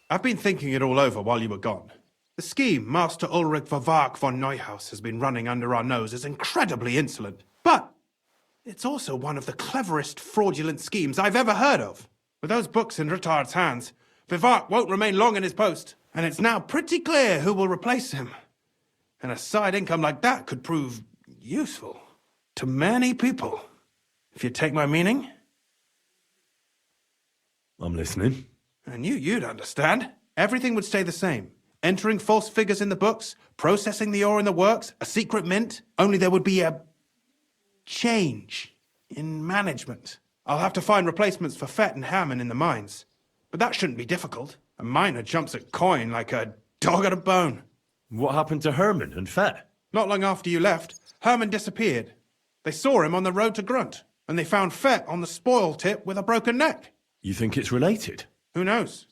I've been thinking it all over while you were gone. The scheme Master Ulrich Vivek von Neuhaus has been running under our nose is incredibly insolent. But it's also one of the cleverest fraudulent schemes I've ever heard of. With those books in Ruttard's hands, Vivek won't remain long in his post, and it's now pretty clear who will replace him. And a side income like that could prove useful to many people, if you take my meaning. I'm listening. I knew you'd understand. Everything would stay the same. Entering false figures in the books, processing the ore in the works, a secret mint, only there would be a change in management. I'll have to find replacements for Fett and Hammond in the mines. But that shouldn't be difficult. A miner jumps at coin like a dog at a bone. What happened to Herman and Fett? Not long after you left, Herman disappeared. They saw him on the road to Grunt, and they found Fett on the spoil tip with a broken neck. You think it's related? Who knows?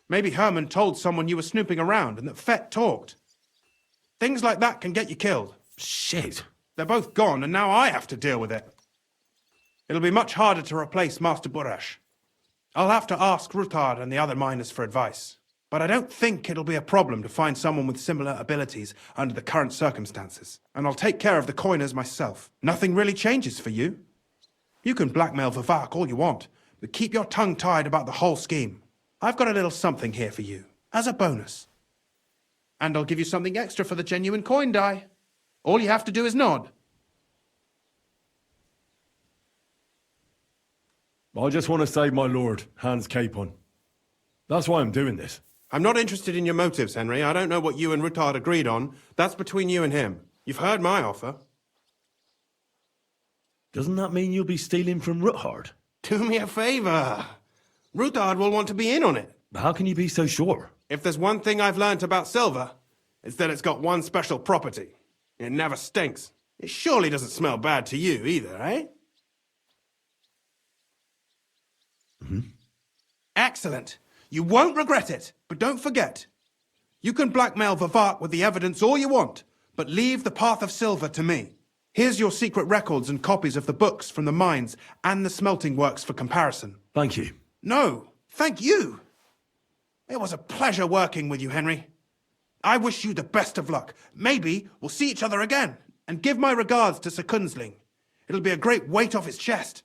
Maybe Herman told someone you were snooping around and that Fett talked. Things like that can get you killed. Shit. They're both gone, and now I have to deal with it. It'll be much harder to replace Master Buresh. I'll have to ask Ruttard and the other miners for advice. But I don't think it'll be a problem to find someone with similar abilities under the current circumstances. And I'll take care of the coiners myself. Nothing really changes for you. You can blackmail Vivek all you want, but keep your tongue tied about the whole scheme. I've got a little something here for you, as a bonus. And I'll give you something extra for the genuine coin die. All you have to do is nod. I just want to save my lord, Hans Capon. That's why I'm doing this. I'm not interested in your motives, Henry. I don't know what you and Ruttard agreed on. That's between you and him. You've heard my offer. Doesn't that mean you'll be stealing from Ruttard? Do me a favour. Ruttard will want to be in on it. How can you be so sure? If there's one thing I've learnt about silver, it's that it's got one special property. It never stinks. It surely doesn't smell bad to you either, eh? Excellent. You won't regret it, but don't forget. You can blackmail Vivek with the evidence all you want, but leave the path of silver to me. Here's your secret records and copies of the books from the mines and the smelting works for comparison. Thank you. No, thank you. It was a pleasure working with you, Henry. I wish you the best of luck. Maybe we'll see each other again. And give my regards to Sir Kunzling. It'll be a great weight off his chest.